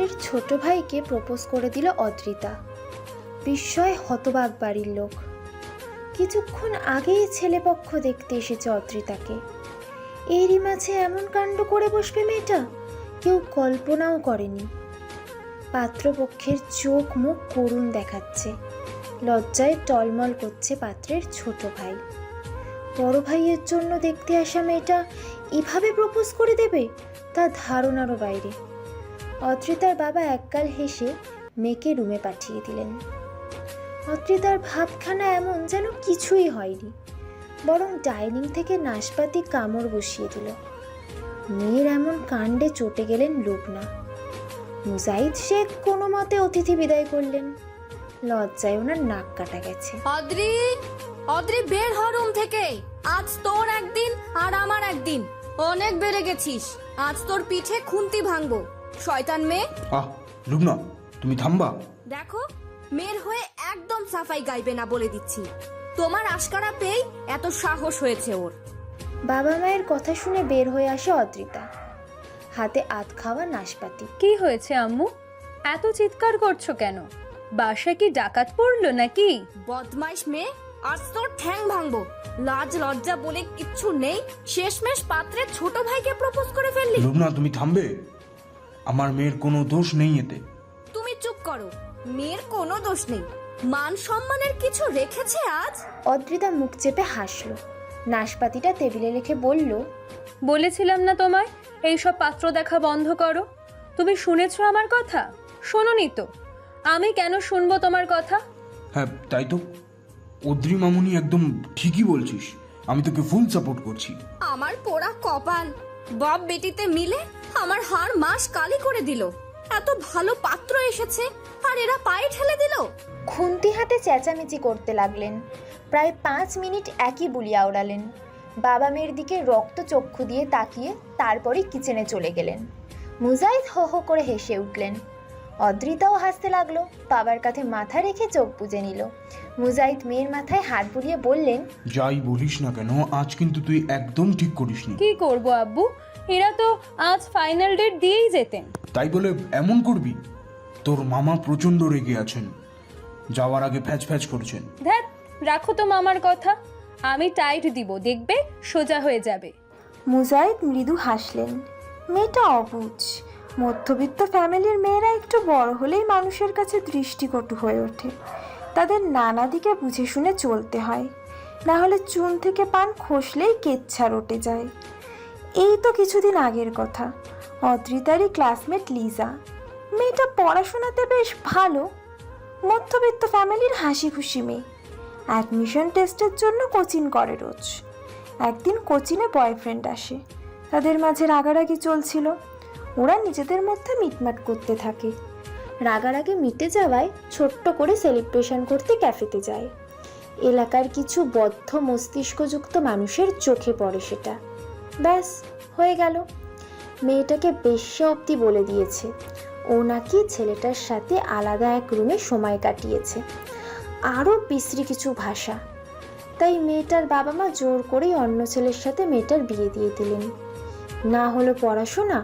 পাত্রের ছোট ভাইকে প্রপোজ করে দিল অদ্রিতা। বিস্ময়ে হতবাক বাড়ির লোক। কিছুক্ষণ আগেই ছেলেপক্ষ দেখতে এসেছে অদ্রিতাকে, এরই মাঝে এমন কাণ্ড করে বসবে মেয়েটা কেউ কল্পনাও করেনি। পাত্রপক্ষের চোখ মুখ করুণ দেখাচ্ছে, লজ্জায় টলমল করছে পাত্রের ছোট ভাই। বড় ভাইয়ের জন্য দেখতে আসা মেয়েটা এভাবে প্রপোজ করে দেবে তা ধারণারও বাইরে। অদ্রিতার বাবা একগাল হেসে মেয়েকে রুমে পাঠিয়ে দিলেন। অদ্রিতার ভাবখানা এমন যেন কিছুই হয়নি, বরং ডাইনিং থেকে নাশপাতি কামড় বসিয়ে দিল। মেয়ের এমন কাণ্ডে চটে গেলেন লুবনা। মুজাহিদ শেখ কোনো মতে অতিথি বিদায় করলেন, লজ্জায় ওনার নাক কাটা গেছে। অদ্রি, অদ্রি বের হ রুম থেকে। আজ তোর একদিন আর আমার একদিন। অনেক বেড়ে গেছিস, আজ তোর পিঠে খুন্তি ভাঙবো শয়তান মেয়ে। আহ লুবনা, তুমি থামবা। দেখো, মেয়ের হয়ে একদম সাফাই গাইবে না বলে দিচ্ছি। তোমার আশকারা পেয়ে এত সাহস হয়েছে ওর। বাবা মায়ের কথা শুনে বের হয়ে আসে অদ্রিতা, হাতে আধ খাওয়া নাশপাতি। কি হয়েছে আম্মু, এত চিৎকার করছো কেন? বাসায় কি ডাকাত পড়লো নাকি? বদমাইশ মেয়ে, আজ তোর ঠ্যাং ভাঙবো। লাজ লজ্জা বলে কিচ্ছু নেই, শেষমেশ পাত্রের ছোট ভাইকে প্রপোজ করে ফেললি। লুবনা, তুমি থামবে। আমার মেয়ের কোনো দোষ নেই এতে। তুমি চুপ করো, মেয়ের কোনো দোষ নেই। মান সম্মানের কিছু রেখেছে আজ? অদ্রিতা মুখ চেপে হাসলো, নাশপাতিটা টেবিলে রেখে বলল, বলেছিলাম না তোমায় এইসব পাত্র দেখা বন্ধ করো। তুমি শুনেছো আমার কথা? শোনোনি তো? আমি কেন শুনবো তোমার কথা? হ্যাঁ তাই তো, অদ্রি মামুনি একদম ঠিকই বলছিস। আমি তোকে ফুল সাপোর্ট করছি। আমার পোড়া কপাল, বাপ বেটিতে মিলে আমার হাড় মাস কালি করে দিল। এত ভালো পাত্র এসেছে আর এরা পায়ে ঠেলে দিল। খুন্তি হাতে চেঁচামেচি করতে লাগলেন। প্রায় 5 মিনিট একই বুলি আওড়ালেন। বাবা মেয়ের দিকে রক্ত চক্ষু দিয়ে তাকিয়ে তারপরে কিচেনে চলে গেলেন। মুজাহিদ হো হো করে হেসে উঠলেন। অদ্রিতাও হাসতে লাগলো, বাবার কাঁধে মাথা রেখে চোখ বুজে নিল। মুজাহিদ মেয়ের মাথায় হাত বুলিয়ে বললেন, যাই বলিস না কেন, আজ কিন্তু তুই একদম ঠিক করিসনি। কি করব আব্বু, এরা তো আজ ফাইনাল ডেট দিয়েই যেতেন। তাই বলে এমন করবি? তোর মামা প্রচন্ড রেগে আছেন, যাওয়ার আগে ফ্যাচ ফ্যাচ করছেন। ধ্যাত, রাখো তো মামার কথা। আমি টাইট দিব, দেখবে সোজা হয়ে যাবে। মুজাহিদ মৃদু হাসলেন। মেয়েটা অবুঝ। মধ্যবিত্ত ফ্যামিলির মেয়েরা একটু বড় হলেই মানুষের কাছে দৃষ্টিকটু হয়ে ওঠে। তাদের নানা দিকে বুঝে শুনে চলতে হয়, না হলে চুন থেকে পান খসলেই কেচ্ছা রটে যায়। এই তো কিছুদিন আগের কথা। অদ্রিতারই ক্লাসমেট লিজা। মেয়েটা পড়াশোনাতে বেশ ভালো, মধ্যবিত্ত ফ্যামিলির হাসি খুশি মেয়ে। অ্যাডমিশন টেস্টের জন্য কোচিং করে রোজ। একদিন কোচিংয়ে বয়ফ্রেন্ড আসে, তাদের মাঝে রাগারাগি চলছিল। ওরা নিজেদের মধ্যে মিটমাট করতে থাকে। রাগারাগি মিটে যাওয়ায় ছোট্ট করে সেলিব্রেশন করতে ক্যাফেতে যায়। এলাকার কিছু বদ্ধ মস্তিষ্কযুক্ত মানুষের চোখে পড়ে সেটা। ব্যাস হয়ে গেল। মেয়েটাকে বেশ্যা অবধি বলে দিয়েছে ও নাকি ছেলেটার সাথে আলাদা এক রুমে সময় কাটিয়েছে, আরও বিশ্রী কিছু ভাষা। তাই মেয়েটার বাবা মা জোর করেই অন্য ছেলের সাথে মেয়েটার বিয়ে দিয়ে দিলেন। না হলো পড়াশোনা,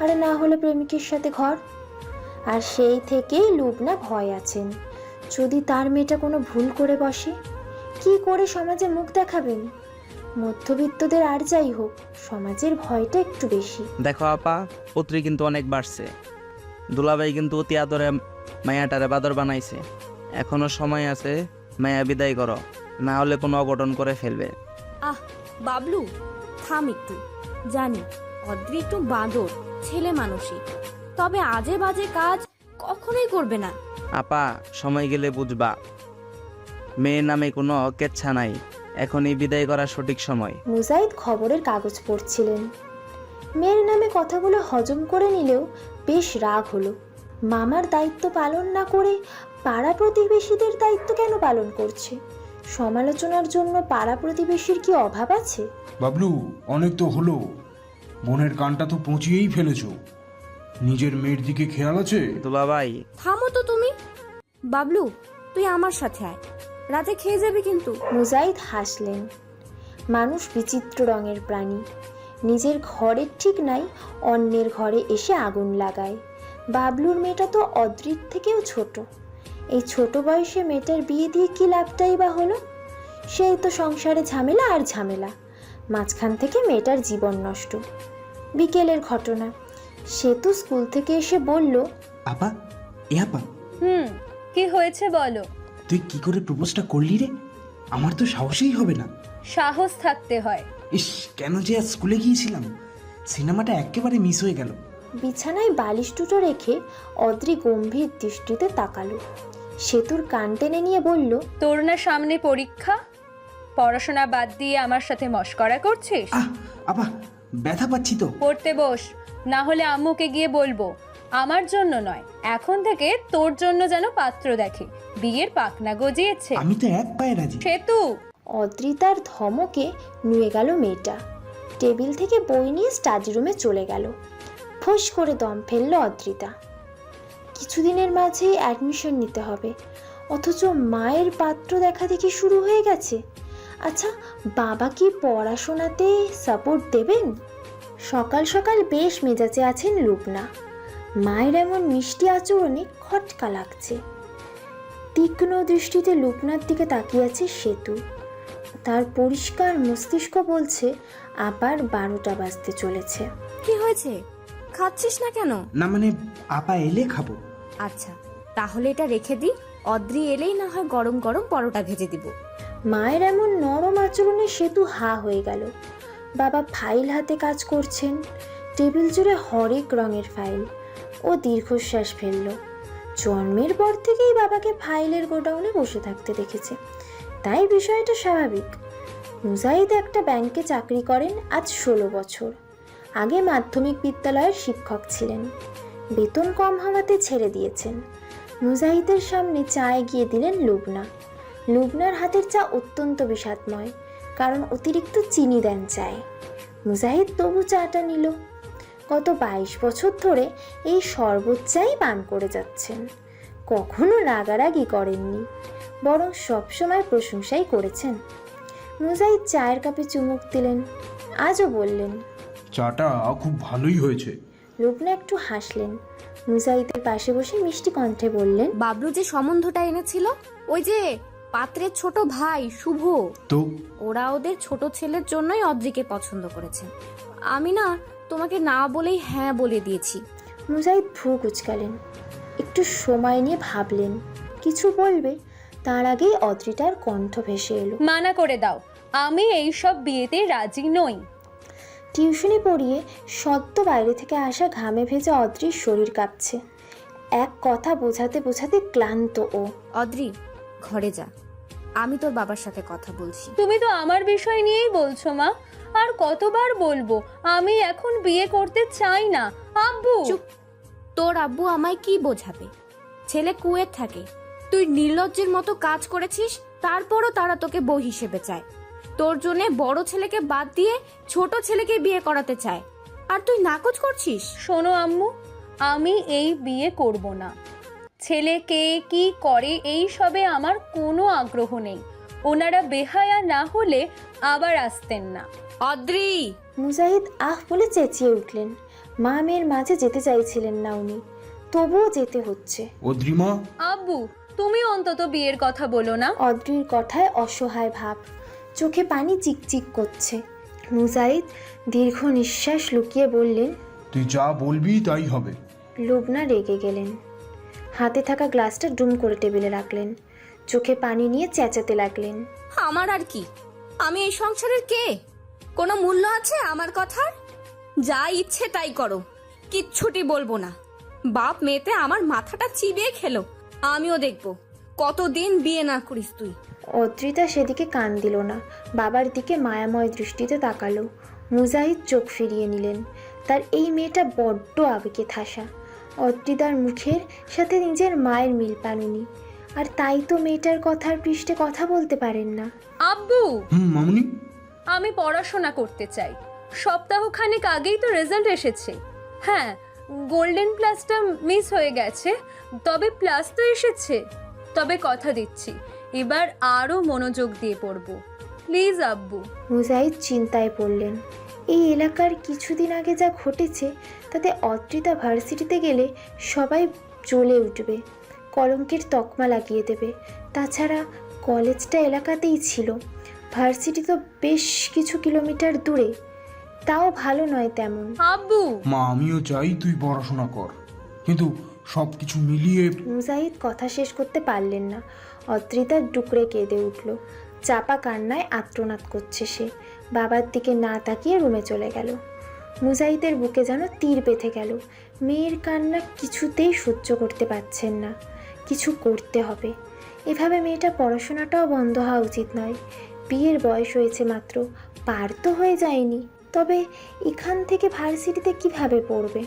আর না হলো প্রেমিকের সাথে ঘর। আর সেই থেকেই লুবনা ভয় আছেন, যদি তার মেয়েটা কোনো ভুল করে বসে, কি করে সমাজে মুখ দেখাবেন? মধ্যবিত্তদের আর যাই হোক, সমাজের ভয়টা একটু বেশি। দেখো আপা, পুত্রী কিন্তু অনেক বাড়ছে। দুলাভাই কিন্তু অতি আদরে মায়াটারে বাদর বানাইছে। এখনো সময় আছে, মায়া বিদায় করো, না হলে কোনো অঘটন করে ফেলবে। আহ বাবলু, থাম একটু। জানি অদ্রি একটু বাঁদর, ছেলে মানুষই, তবে আজে বাজে কাজ কখনোই করবে না। আপা, সময় গেলে বুঝবা, মেয়ের নামে কোনো কেচ্ছা নাই। এখনই বিদায় করার সঠিক সময়। মুজাহিদ খবরের কাগজ পড়ছিলেন। মেয়ের নামে কথাগুলো হজম করে নিলেও বেশ রাগ হলো। মামার দায়িত্ব পালন না করে পাড়া প্রতিবেশীদের দায়িত্ব কেন পালন করছে? সমালোচনার জন্য পাড়া প্রতিবেশীর কি অভাব আছে? বাবলু, অনেক তো হলো, বোনের কানটা তো পচিয়েই ফেলেছো। নিজের মেয়ের দিকে খেয়াল আছে? দুলাভাই, থামো তো তুমি। বাবলু, তুই আমার সাথে আয়, রাতে খেয়ে যাবি কিন্তু। মুজাহিদ হাসলেন। মানুষ বিচিত্র রঙের প্রাণী। নিজের ঘরের ঠিক নাই, অন্যের ঘরে এসে আগুন লাগায়। বাবলুর মেয়েটা তো অদ্রির থেকেও ছোট। এই ছোট বয়সে মেয়েটার বিয়ে দিয়ে কি লাভটাই বা হলো? সেই তো সংসারে ঝামেলা আর ঝামেলা, মাঝখান থেকে মেয়েটার জীবন নষ্ট। বিকেলের ঘটনা, সেতু স্কুল থেকে এসে বলল, আপা, এ আপা, কি হয়েছে বলো। তুই কি করে প্রপোজটা করলি রে? আমার তো সাহসই হবে না। সাহস থাকতে হয়। ইস, কেন যে আজ স্কুলে গিয়েছিলাম, সিনেমাটা একেবারে মিস হয়ে গেল। বিছানায় বালিশ দুটো রেখে অদ্রি গম্ভীর দৃষ্টিতে তাকালো। সেতুর কান টেনে নিয়ে বলল, তোর না সামনে পরীক্ষা, পড়াশোনা বাদ দিয়ে আমার সাথে মশকরা করছিস? আপা, ব্যথা পাচ্ছি তো। পড়তে বস, না হলে আম্মুকে গিয়ে বলবো আমার জন্য নয়, এখন থেকে তোর জন্য যেন পাত্র দেখে। বিয়ের পাকনা গজিয়েছে। আমি তো এক পায়ে রাজি। সেতু! অদ্রি তার ধমকে নুয়ে গেল মেয়েটা। টেবিল থেকে বই নিয়ে স্টাডি রুমে চলে গেল। ফোঁস করে দম ফেলল অদ্রিতা। কিছুদিনের মাঝেই অ্যাডমিশন নিতে হবে, অথচ মায়ের পাত্র দেখা দেখি শুরু হয়ে গেছে। আচ্ছা, বাবা কি পড়াশোনাতে সাপোর্ট দেবেন? সকাল সকাল বেশ মেজাজে আছেন লুবনা। মায়ের এমন মিষ্টি আচরণে খটকা লাগছে। তীক্ষ্ণ দৃষ্টিতে লুবনার দিকে তাকিয়ে আছে সেতু। তার পরিষ্কার মস্তিষ্ক বলছে আবার 12টা বাজতে চলেছে। কি হয়েছে, খাচ্ছিস না কেন? না মানে, আপা এলে খাবো। আচ্ছা, তাহলে এটা রেখে দি, অদ্রি এলেই না হয় গরম গরম পরোটা ভেজে দিব। মায়ের এমন নরম আচরণে সেতু হা হয়ে গেল। বাবা ফাইল হাতে কাজ করছেন, টেবিল জুড়ে হরেক রঙের ফাইল। ও দীর্ঘশ্বাস ফেলল। জন্মের পর থেকেই বাবাকে ফাইলের গোডাউনে বসে থাকতে দেখেছে, তাই বিষয়টা স্বাভাবিক। মুজাহিদ একটা ব্যাংকে চাকরি করেন আজ 16 বছর। আগে মাধ্যমিক বিদ্যালয়ের শিক্ষক ছিলেন, বেতন কম হওয়াতে ছেড়ে দিয়েছেন। মুজাহিদের সামনে চা এগিয়ে দিলেন লুবনা। লুবনার হাতের চা অত্যন্ত বিষাদময়, কারণ অতিরিক্ত চিনি দেন চায়। মুজাহিদ তবু চাটা নিল। গত 22 বছর ধরে এই শরবত চাই পান করে যাচ্ছেন। কখনো রাগারাগি করেননি, বরং সবসময় প্রশংসাই করেছেন। মুজাহিদ চায়ের কাপে চুমুক দিলেন, আজও বললেন, চাটা খুব ভালোই হয়েছে। লুবনা একটু হাসলেন। মুজাহিদের পাশে বসে মিষ্টি কণ্ঠে বললেন, বাবলু যে সম্বন্ধটা এনেছিল, ওই যে পাত্রের ছোট ভাই শুভ, তো ওরা ওদের ছোট ছেলের জন্যই অদ্রিকে পছন্দ করেছে। আমি না তোমাকে না বলেই হ্যাঁ বলে দিয়েছি। মুজাহিদ ভ্রু কুঁচকালেন, একটু সময় নিয়ে ভাবলেন কিছু বলবে, তার আগেই অদ্রিতার কণ্ঠ ভেসে এলো, মানা করে দাও, আমি এই সব বিয়েতে রাজি নই। টিউশনি পড়িয়ে সদ্য বাইরে থেকে আসা ঘামে ভেজা অদ্রির শরীর কাঁপছে। এক কথা বোঝাতে বোঝাতে ক্লান্ত ও। অদ্রি, ঘরে যা, আমি তোর বাবার সাথে কথা বলছি। তুমি তো আমার বিষয় নিয়েই বলছো মা, আর কতবার বলবো আমি এখন বিয়ে করতে চাই না। আব্বু! চুপ! তোর আব্বু আমায় কি বোঝাবে? ছেলে কুয়েত থাকে, তুই নির্লজ্জের মতো কাজ করেছিস, তারপরও তারা তোকে বউ হিসেবে চায়। তোর জন্য বড় ছেলেকে বাদ দিয়ে ছোট ছেলেকে বিয়ে করাতে চায়, আর তুই নাকচ করছিস। শোনো আম্মু, আমি এই বিয়ে করব না। ছেলে কে কি করে এই সবে আমার কোনো আগ্রহ নেই। ওনারা বেহায়া না হলে আবার আসতেন না। অদ্রি! মুজাহিদ আহ বলে চেঁচিয়ে উঠলেন। মা মেয়ের মাঝে যেতে চাইছিলেন না উনি, তবুও যেতে হচ্ছে। অদ্রিমা, আব্বু, তুমি অন্তত বিয়ের কথা বলো না। অদ্রির কথায় অসহায় ভাব, চোখে পানি চিকচিক করছে। মুজাহিদ দীর্ঘ নিঃশ্বাস লুকিয়ে বললেন, তুই যা বলবি তাই হবে। লুবনা রেগে গেলেন। হাতে থাকা গ্লাসটা ডুম করে টেবিলে রাখলেন, চোখে পানি নিয়ে চেঁচাতে লাগলেন, আমার আর কি? আমি এই সংসারের কে? কোনো মূল্য আছে আমার কথার? যা ইচ্ছে তাই করো, কিচ্ছুটি বলবো না। বাপ মেয়েতে আমার মাথাটা চিবিয়ে খেলো, আমিও দেখবো কতদিন বিয়ে না করিস তুই। অদ্রিতা সেদিকে কান দিল না, বাবার দিকে মায়াময় দৃষ্টিতে তাকালো। মুজাহিদ চোখ ফিরিয়ে নিলেন। তার এই মেয়েটা বড্ড আবেগে ঠাসা। অদ্রিতার মুখের সাথে নিজের মায়ের মিল পান উনি, আর তাই তো মেয়েটার কথার পৃষ্ঠে কথা বলতে পারেন না। আব্বু! মামুনি, আমি পড়াশোনা করতে চাই। সপ্তাহখানেক আগেই তো রেজাল্ট এসেছে। হ্যাঁ, গোল্ডেন প্লাসটা মিস হয়ে গেছে, তবে প্লাস তো এসেছে। তবে কথা দিচ্ছি, এবার আরও মনোযোগ দিয়ে পড়ব। প্লিজ আব্বু। মুজাহিদ চিন্তায় পড়লেন। এই এলাকার কিছুদিন আগে যা ঘটেছে তাতে অদ্রিতা ভার্সিটিতে গেলে সবাই জ্বলে উঠবে, কলঙ্কের তকমা লাগিয়ে দেবে। তাছাড়া কলেজটা এলাকাতেই ছিল, ভার্সিটি তো বেশ কিছু কিলোমিটার দূরে, তাও ভালো নয় তেমন। আব্বু, মা আমিও চাই তুই পড়াশোনা কর, কিন্তু সব কিছু মিলিয়ে মুজাহিদ কথা শেষ করতে পারলেন না। অদ্রিতা ডুকরে কেঁদে উঠল, চাপা কান্নায় আত্মনাদ করছে সে। বাবার দিকে না তাকিয়ে রুমে চলে গেল। মুজাহিদের বুকে যেন তীর বেঁধে গেল। মেয়ের কান্না কিছুতেই সহ্য করতে পারছেন না, কিছু করতে হবে। এভাবে মেয়েটা পড়াশোনাটাও বন্ধ হওয়া উচিত নয়। বিয়ের বয়স হয়েছে মাত্র, পার তো হয়ে যায়নি, তবে এখান থেকে ভার্সিটিতে কিভাবে পড়বে?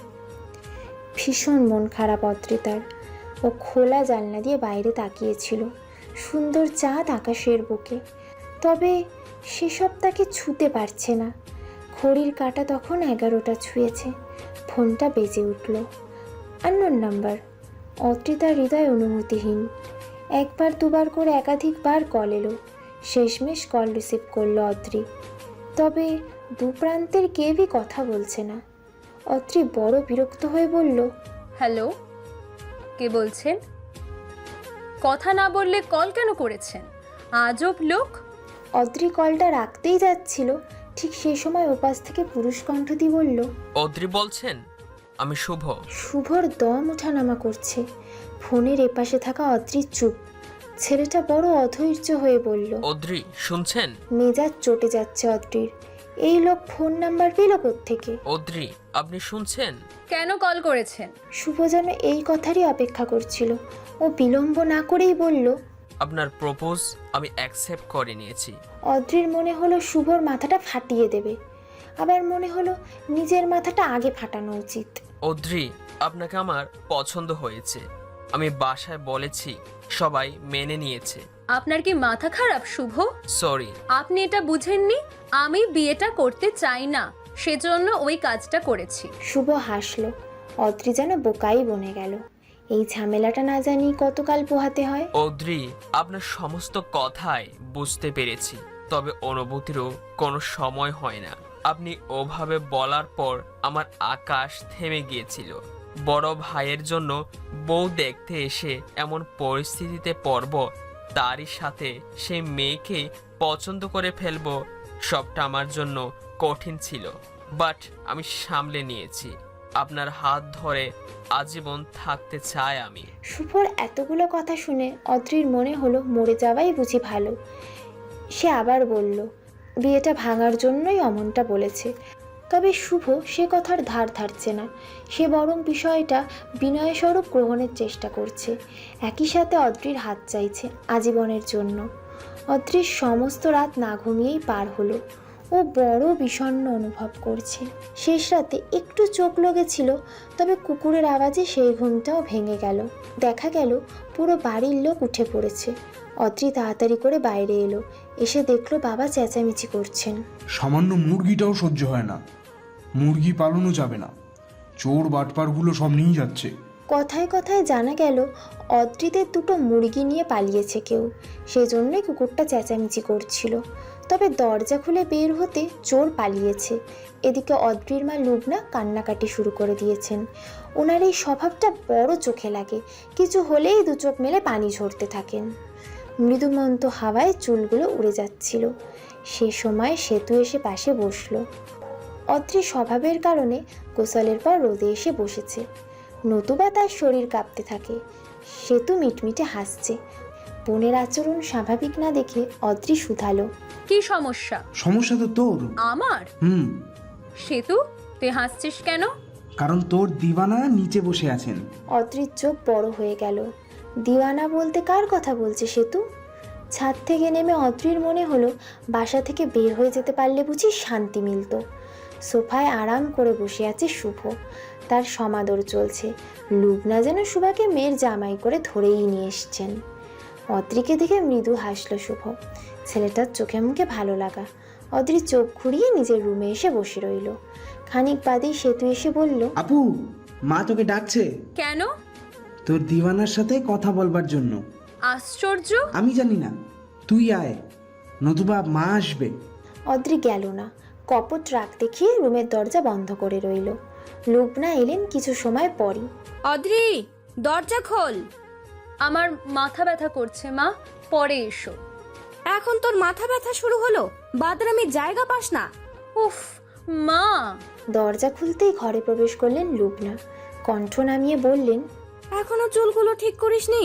ভীষণ মন খারাপ অদ্রিতার। ও খোলা জানলা দিয়ে বাইরে তাকিয়েছিল, সুন্দর চাঁদ আকাশের বুকে, তবে সেসব তাকে ছুতে পারছে না। ঘড়ির কাঁটা তখন 11টা ছুঁয়েছে। ফোনটা বেজে উঠল, আননোন নাম্বার। অদ্রিতার হৃদয় অনুভূতিহীন। একবার দুবার করে একাধিকবার কল এলো, শেষমেশ কল রিসিভ করলো অদ্রি। তবে দু প্রান্তের কেউই কথা বলছে না। অদ্রি বড় বিরক্ত হয়ে বলল, হ্যালো, কে বলছেন? কথা না বললে কল কেন করেছেন? আজব লোক। অদ্রি কলটা রাখতেই যাচ্ছিল, ঠিক সেই সময় ওপাশ থেকে পুরুষ কণ্ঠটি বলল, অদ্রি বলছেন? আমি শুভ। শুভর দম ওঠানামা করছে। ফোনের এপাশে থাকা অদ্রি চুপ। ছেলেটা বড় অধৈর্য হয়ে বলল, অদ্রি শুনছেন? মেজাজ চটে যাচ্ছে অদ্রির। এই লোক ফোন নাম্বার পেল কোত্থেকে? অদ্রি আপনি শুনছেন? কেন কল করেছেন? শুভ যেন এই কথারই অপেক্ষা করছিল। ও বিলম্ব না করেই বলল, আপনার প্রপোজ আমি অ্যাকসেপ্ট করে নিয়েছি। অদ্রির মনে হলো শুভর মাথাটা ফাটিয়ে দেবে, আবার মনে হলো নিজের মাথাটা আগে ফাটানো উচিত। অদ্রি আপনাকে আমার পছন্দ হয়েছে, আমি বাসায় বলেছি, সবাই মেনে নিয়েছে। আপনার কি মাথা খারাপ শুভ? সরি। আপনি এটা বুঝেননি, আমি বিয়েটা করতে চাই না, সেজন্য ওই কাজটা করেছি। শুভ হাসল। অদ্রি যেন বোকাই বনে গেল। এই ঝামেলাটা না জানি কতকাল পোহাতে হয়। অদ্রি আপনার সমস্ত কথাই বুঝতে পেরেছি, তবে অনুভূতিরও কোনো সময় হয় না। আপনি ওভাবে বলার পর আমার আকাশ থেমে গিয়েছিল। বড় ভাইয়ের জন্য বউ দেখতে এসে এমন পরিস্থিতিতে পড়ব, তারই সাথে সেই মেয়েকে পছন্দ করে ফেলবো, সবটা আমার জন্য কঠিন ছিল, বাট আমি সামলে নিয়েছি। আপনার হাত ধরে আজীবন থাকতে চাই আমি। শুভর এতগুলো কথা শুনে অদ্রির মনে হলো মরে যাওয়াই বুঝি ভালো। সে আবার বলল, বিয়েটা ভাঙার জন্যই অমনটা বলেছে। তবে শুভ সে কথার ধার ধারছে না। সে বরং বিষয়টা বিনয়স্বরূপ গ্রহণের চেষ্টা করছে। একই সাথে অদ্রির হাত চাইছে আজীবনের জন্য। অদ্রির সমস্ত রাত না ঘুমিয়েই পার হলো। ও বড় বিষণ্ণ অনুভব করছে। শেষ রাতে একটু চোখ লেগেছিল, তবে কুকুরের আওয়াজে সেই ঘুমটাও ভেঙে গেল। দেখা গেল পুরো বাড়ির লোক উঠে পড়েছে। অদ্রি তাড়াতাড়ি করে বাইরে এলো, এসে দেখলো বাবা চেঁচামেচি করছেন। সামান্য মুরগিটাও সহ্য হয় না, মুরগি পালনও যাবে না, চোর বাটপারগুলো সব নিয়ে যাচ্ছে। কথায় কথায় জানা গেল অদ্রিদের দুটো মুরগি নিয়ে পালিয়েছে কেউ, সেজন্যই কুকুরটা চেঁচামেচি করছিল। তবে দরজা খুলে বের হতে চোর পালিয়েছে। এদিকে অদ্রির মা লুবনা কান্নাকাটি শুরু করে দিয়েছেন। ওনার এই স্বভাবটা বড় চোখে লাগে, কিছু হলেই দু চোখ মেলে পানি ঝরতে থাকেন। মৃদুমন্ত হাওয়ায় চুলগুলো উড়ে যাচ্ছিল। সে সময় সেতু এসে পাশে বসলো। অদ্রি স্বভাবের কারণে গোসলের পর রোদে এসে বসেছে, নতুবা তার শরীর কাঁপতে থাকে। সেতু মিটমিটে হাসছে। বোনের আচরণ স্বাভাবিক না দেখে অদ্রি শুধালো, কি সমস্যা? সমস্যা তো তোর। আমার? সেতু, তুই হাসছিস কেন? কারণ তোর দিওয়ানা নিচে বসে আছেন। অদ্রির চোখ বড় হয়ে গেল। দিওয়ানা বলতে কার কথা বলছে সেতু? ছাদ থেকে নেমে অদ্রির মনে হলো বাসা থেকে বের হয়ে যেতে পারলে বুঝি শান্তি মিলত। সোফায় আরাম করে বসে আছে শুভ, তার সমাদর চলছে। লুবনা যেন শুভাকে মেয়ের জামাই করে ধরেই নিয়ে এসছেন। অদ্রিকে দেখে মৃদু হাসল শুভ। ছেলেটার চোখে মুখে ভালো লাগা। অদ্রি চোখ ঘুরিয়ে নিজের রুমে এসে বসে রইল। খানিক বাদেই সেতু এসে বলল, আপু, মা তোকে ডাকছে কেন? তোর দিওয়ানার সাথে কথা বলবার জন্য। আশ্চর্য! আমি জানি না, তুই আয়, নতুবা মা আসবে। অদ্রি গেল না। কপট রাগ দেখিয়ে রুমের দরজা বন্ধ করে রইল। লুবনা এলেন কিছু সময় পরই। অদ্রি, দরজা খোল। আমার মাথা ব্যথা করছে মা, পরে এসো। এখন তোর মাথা ব্যথা শুরু হলো? বাদরামির জায়গা পাস না? উফ মা। দরজা খুলতেই ঘরে প্রবেশ করলেন লুবনা। কণ্ঠ নামিয়ে বললেন, এখনো চুলগুলো ঠিক করিসনি?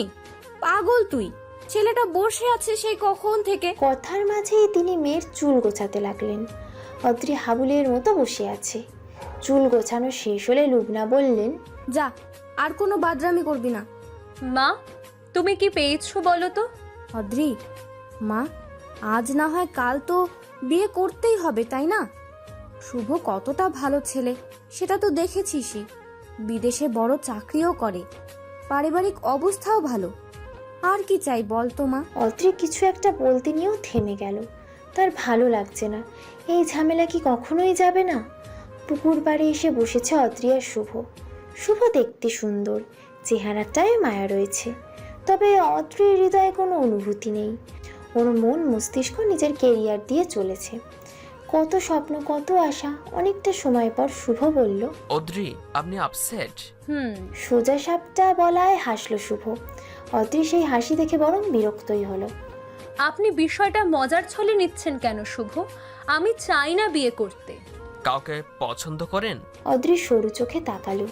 পাগল তুই! ছেলেটা বসে আছে সেই কখন থেকে। কথার মাঝেই তিনি মেয়ের চুল গোছাতে লাগলেন। অদ্রি হাবুলের মতো বসে আছে। চুল গোছানো শেষ হলে লুবনা বললেন, যা, আর কোনো বাদরামি করবি না। মা, তুমি কি পেয়েছো বলো তো? অদ্রি, মা, আজ না হয় কাল তো বিয়ে করতেই হবে, তাই না? শুভ কতটা ভালো ছেলে সেটা তো দেখেছিসই। বিদেশে বড় চাকরিও করে, পারিবারিক অবস্থাও ভালো। আর কি চাই বল তো মা? অদ্রি কিছু একটা বলতে নিয়েও থেমে গেল। তার ভালো লাগছে না। এই ঝামেলা কি কখনোই যাবে না? পুকুর পাড়ে এসে বসেছে অদ্রি আর শুভ। শুভ দেখতে সুন্দর, চেহারাটায় মায়া রয়েছে, তবে অদ্রির হৃদয়ে কোনো অনুভূতি নেই। ওর মন মস্তিষ্ক নিজের কেরিয়ার দিয়ে চলেছে। কত স্বপ্ন, কত আশা। অনেকটা সময় পর শুভ বলল, অদ্রি, আপনি আপসেট? সোজা সাপটা বলায় হাসলো শুভ। অদ্রি সেই হাসি দেখে বরং বিরক্তই হলো। আপনি বিষয়টা মজার ছলে নিচ্ছেন কেন শুভ? আমি চাই না বিয়ে করতে। কাউকে পছন্দ করেন? অদ্রি সরু চোখে তাকালো।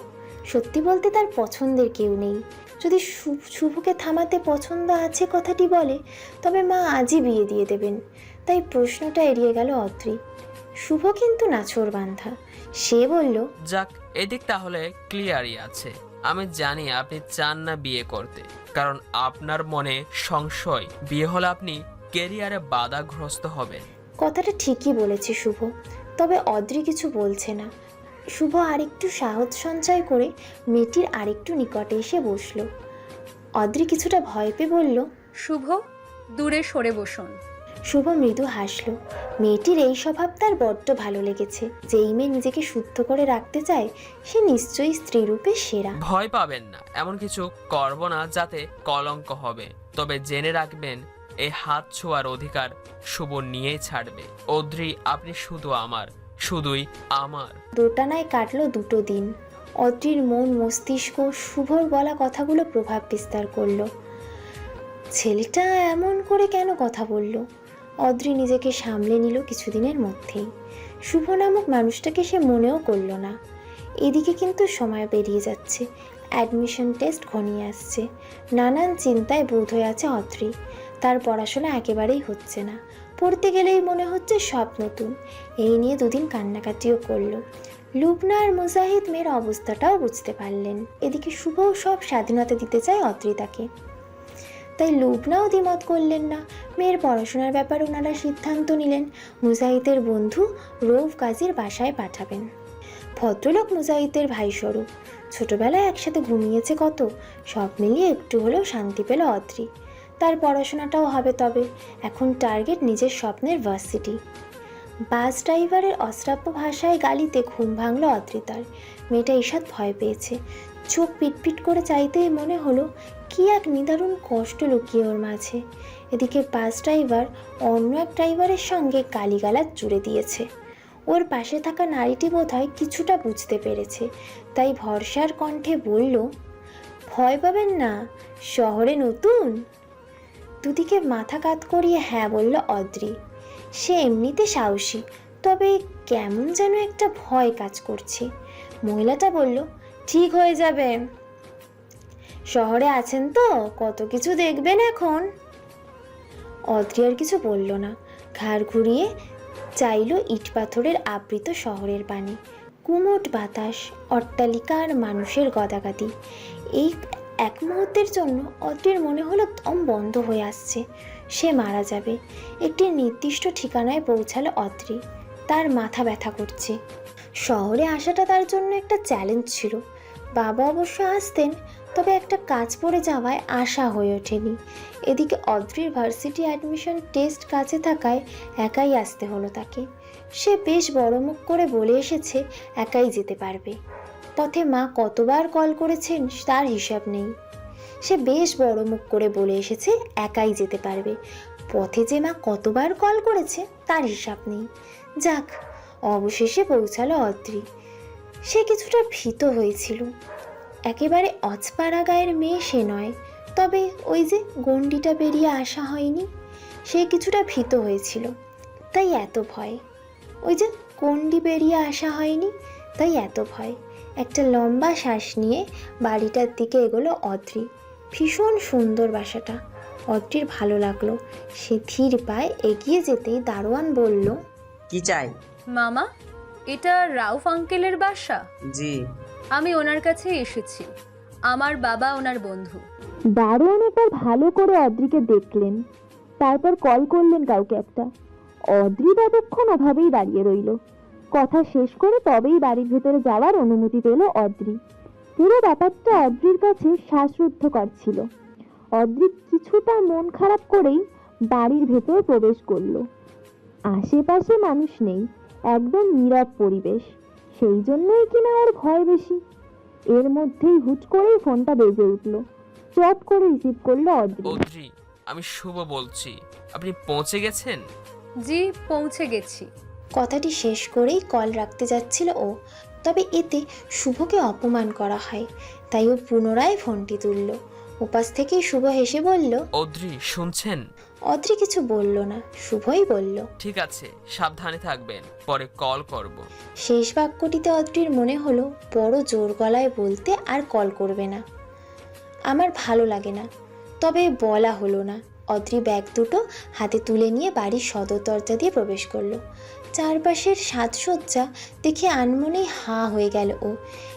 সত্যি বলতে তার পছন্দের কেউ নেই। যদি শুভকে থামাতে পছন্দ আছে কথাটি বলে, তবে মা আজই বিয়ে দিয়ে দেবেন। তাই প্রশ্নটা এড়িয়ে গেল অদ্রি। শুভ কিন্তু নাছোড়বান্ধা। সে বলল, যাক, এদিক তাহলে ক্লিয়ারই আছে। আমি জানি আপনি চান না বিয়ে করতে, কারণ আপনার মনে সংশয় বিয়ে হলে আপনি কেরিয়ারে বাধাগ্রস্ত হবেন। কথাটা ঠিকই বলেছে শুভ, তবে অদ্রি কিছু বলছে না। শুভ আরেকটু সাহস সঞ্চয় করে মেয়েটির আরেকটু নিকটে এসে বসলো। অদ্রি কিছুটা ভয় পেয়ে বলল, শুভ, দূরে সরে বসুন। শুভ মৃদু হাসলো। মেয়েটির এই স্বভাব তার বড্ড ভালো লেগেছে। যেই মেয়ে নিজেকে শুদ্ধ করে রাখতে চায়, সে নিশ্চয়ই স্ত্রীরূপে সেরা। ভয় পাবেন না, এমন কিছু করব না যাতে কলঙ্ক হবে। তবে জেনে রাখবেন, এই হাত ছোঁয়ার অধিকার শুভ নিয়েই ছাড়বে। অদ্রি, আপনি শুধু আমার, শুধুই আমার। দোটানায় কাটলো 2 দিন। অদ্রির মন মস্তিষ্ক শুভর বলা কথাগুলো প্রভাব বিস্তার করলো। ছেলেটা এমন করে কেন কথা বলল? অদ্রি নিজেকে সামলে নিল কিছুদিনের মধ্যেই। শুভ নামক মানুষটাকে সে মনেও করল না। এদিকে কিন্তু সময় পেরিয়ে যাচ্ছে। অ্যাডমিশন টেস্ট ঘনিয়ে আসছে। নানান চিন্তায় বোধ হয়ে আছে অদ্রি। তার পড়াশোনা একেবারেই হচ্ছে না। পড়তে গেলেই মনে হচ্ছে সব নতুন। এই নিয়ে 2 দিন কান্নাকাটিও করলো। লুবনা আর মুজাহিদ মেয়ের অবস্থাটাও বুঝতে পারলেন। এদিকে শুভও সব স্বাধীনতা দিতে চায় অদ্রি তাকে। তাই লুবনাও দ্বিমত করলেন না। মেয়ের পড়াশোনার ব্যাপারে ওনারা সিদ্ধান্ত নিলেন মুজাহিদের বন্ধু রৌফ গাজীর বাসায় পাঠাবেন। ভদ্রলোক মুজাহিদের ভাইস্বরূপ। ছোটবেলায় একসাথে ঘুমিয়েছে কত। সব মিলিয়ে একটু হলেও শান্তি পেল অদ্রি। তার পড়াশোনাটাও হবে। তবে এখন টার্গেট নিজের স্বপ্নের ভার্সিটি। বাস ড্রাইভারের অশ্রাব্য ভাষায় গালিতে ঘুম ভাঙল অদ্রিতার। মেয়েটা ঈষৎ ভয় পেয়েছে। চোখ পিটপিট করে চাইতেই মনে হলো কি এক নিদারুণ কষ্ট লুকিয়ে ওর মাঝে। এদিকে বাস ড্রাইভার অন্য এক ড্রাইভারের সঙ্গে গালিগালাজ জুড়ে দিয়েছে। ওর পাশে থাকা নারীটি বোধহয় কিছুটা বুঝতে পেরেছে, তাই ভরসার কণ্ঠে বলল, ভয় পাবেন না, শহরে নতুন। দুদিকে মাথা কাত করিয়ে হ্যাঁ বলল অদ্রি। সে এমনিতে সাহসী, তবে কেমন যেন একটা ভয় কাজ করছে। মহিলাটা বলল, ঠিক হয়ে যাবে। শহরে আছেন তো, কত কিছু দেখবেন এখন। অদ্রি আর কিছু বলল না। ঘাড় ঘুরিয়ে চাইল ইট পাথরের আবৃত শহরের পানে। কুমোট বাতাস, অট্টালিকা আর মানুষের গদাগাদি। এই এক মুহূর্তের জন্য অদ্রির মনে হলো দম বন্ধ হয়ে আসছে। সে মারা যাবে। একটি নির্দিষ্ট ঠিকানায় পৌঁছালো অদ্রি। তার মাথা ব্যথা করছে। শহরে আসাটা তার জন্য একটা চ্যালেঞ্জ ছিল। বাবা অবশ্য আসতেন, তবে একটা কাজ পড়ে যাওয়ায় আশা হয়ে ওঠেনি। এদিকে অদ্রির ভার্সিটি অ্যাডমিশন টেস্ট কাছে থাকায় একাই আসতে হলো তাকে। সে বেশ বড় মুখ করে বলে এসেছে একাই যেতে পারবে। পথে মা কতবার কল করেছেন তার হিসাব নেই। সে বেশ বড় মুখ করে বলে এসেছে একাই যেতে পারবে। পথে যে মা কতবার কল করেছে তার হিসাব নেই। যাক, অবশেষে পৌঁছালো অদ্রি। সে কিছুটা ভীত হয়েছিল। একেবারে অজপাড়া গায়ের মেয়ে সে নয়, তবে ওই যে গণ্ডিটা পেরিয়ে আসা হয়নি, সে কিছুটা ভীত হয়েছিল, তাই এত ভয়। ওই যে গণ্ডি পেরিয়ে আসা হয়নি, তাই এত ভয়। একটা লম্বা শ্বাস নিয়ে বাড়িটার দিকে এগোলো অদ্রি। ভীষণ সুন্দর বাসাটা, অদ্রির ভালো লাগলো। সে ধীর পায়ে এগিয়ে যেতেই দারোয়ান বলল, কি চাই? মামা, এটা রাউফ আঙ্কেলের বাসা? জি। আমি ওনার কাছে এসেছি, আমার বাবা ওনার বন্ধু। দারোয়ান একবার ভালো করে অদ্রিকে দেখলেন, তারপর কল করলেন কাউকে একটা। অদ্রি ততক্ষণ ওভাবেই দাঁড়িয়ে রইল। কথা শেষ করে তবেই বাড়ির ভেতরে যাওয়ার অনুমতি পেল অদ্রি। পুরো ব্যাপারটা অদ্রির কাছে শ্বাসরুদ্ধকর ছিল। অদ্রি কিছুটা মন খারাপ করেই বাড়ির ভেতর প্রবেশ করলো। আশেপাশে মানুষ নেই, একদম নীরব পরিবেশ, সেই জন্যই কিনা ওর ভয় বেশি। এর মধ্যেই হুট করেই ফোনটা বেজে উঠল। চট করে রিসিভ করলো অদ্রি। অদ্রি, আমি শুভ বলছি। আপনি পৌঁছে গেছেন? জি, পৌঁছে গেছি। কথাটি শেষ করেই কল রাখতে যাচ্ছিল ও, তবে এতে শুভকে অপমান করা হয়, তাই ও পুনরায় ফোনটি তুলল। উপাস থেকেই শুভ হেসে বলল। অদ্রি, শুনছেন? অদ্রি কিছু বলল না, শুভই বলল, ঠিক আছে, সাবধানে থাকবেন, পরে কল করব। শেষ বাক্যটিতে অদ্রির মনে হলো বড় জোর গলায় বলতে আর কল করবে না। আমার ভালো লাগে না, তবে বলা হলো না। অদ্রি ব্যাগ দুটো হাতে তুলে নিয়ে বাড়ির সদর দরজা দিয়ে প্রবেশ করলো। চারপাশের সাজসজ্জা দেখে আনমনেই হাঁ হয়ে গেল ও।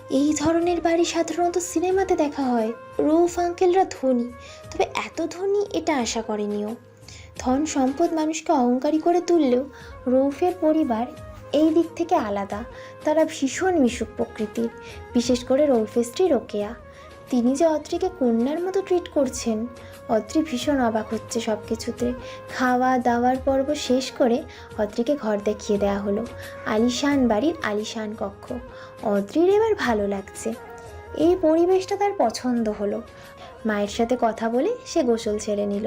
এই ধরনের বাড়ি সাধারণত সিনেমাতে দেখা হয়। রৌফ আঙ্কেলরা ধনী, তবে এত ধনী এটা আশা করেনি ও। ধন সম্পদ মানুষকে অহংকারী করে তুললেও রৌফের পরিবার এই দিক থেকে আলাদা। তারা ভীষণ মিশুক প্রকৃতির, বিশেষ করে রৌফের স্ত্রী রোকেয়া। তিনি যে অদ্রিকে কন্যার মতো ট্রিট করছেন, অদ্রি ভীষণ অবাক হচ্ছে সব কিছুতে। খাওয়া দাওয়ার পর্ব শেষ করে অদ্রিকে ঘর দেখিয়ে দেওয়া হলো। আলিশান বাড়ির আলিশান কক্ষ। অদ্রির এবার ভালো লাগছে, এই পরিবেশটা তার পছন্দ হলো। মায়ের সাথে কথা বলে সে গোসল ছেড়ে নিল।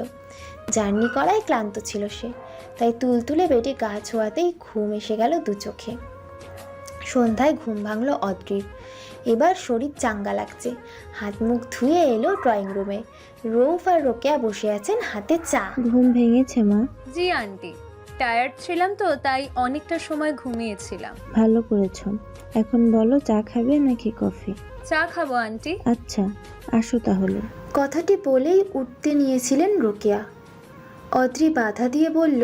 জার্নি করায় ক্লান্ত ছিল সে, তাই তুলতুলে বেডে গা ছোঁয়াতেই ঘুম এসে গেল দু চোখে। সন্ধ্যায় ঘুম ভাঙল অদ্রির। এবার শরীর চাঙ্গা লাগছে। হাত মুখ ধুয়ে এলো ড্রয়িং রুমে। রৌফ আর রোকেয়া বসে আছেন, হাতে চা। ঘুম ভেঙেছে মা? জি আন্টি, টায়ার্ড ছিলাম তো, তাই অনেকটা সময় ঘুমিয়েছিলাম। ভালো করেছ। এখন বলো, চা খাবে নাকি কফি? চা খাবো আন্টি। আচ্ছা, আসো তাহলে। কথাটি বলেই উঠতে নিয়েছিলেন রোকেয়া। অদ্রি বাধা দিয়ে বলল,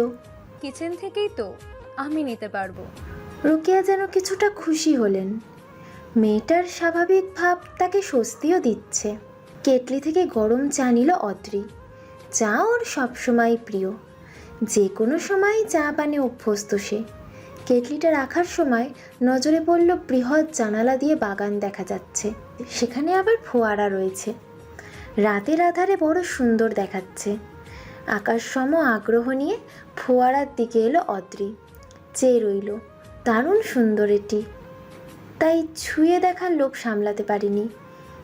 কিচেন থেকেই তো, আমি নিতে পারবো। রোকেয়া যেন কিছুটা খুশি হলেন। মেয়েটার স্বাভাবিক ভাব তাকে স্বস্তিও দিচ্ছে। কেটলি থেকে গরম চা নিল অদ্রি। চা ওর সবসময় প্রিয়, যে কোনো সময় চা পানে অভ্যস্ত সে। কেটলিটা রাখার সময় নজরে পড়ল বৃহৎ জানালা দিয়ে বাগান দেখা যাচ্ছে, সেখানে আবার ফোয়ারা রয়েছে। রাতের আধারে বড় সুন্দর দেখাচ্ছে। আকাশ সম আগ্রহ নিয়ে ফোয়ারার দিকে এলো অদ্রি। চেয়ে রইল, দারুণ সুন্দর এটি। তাই ছুঁয়ে দেখার লোভ সামলাতে পারিনি।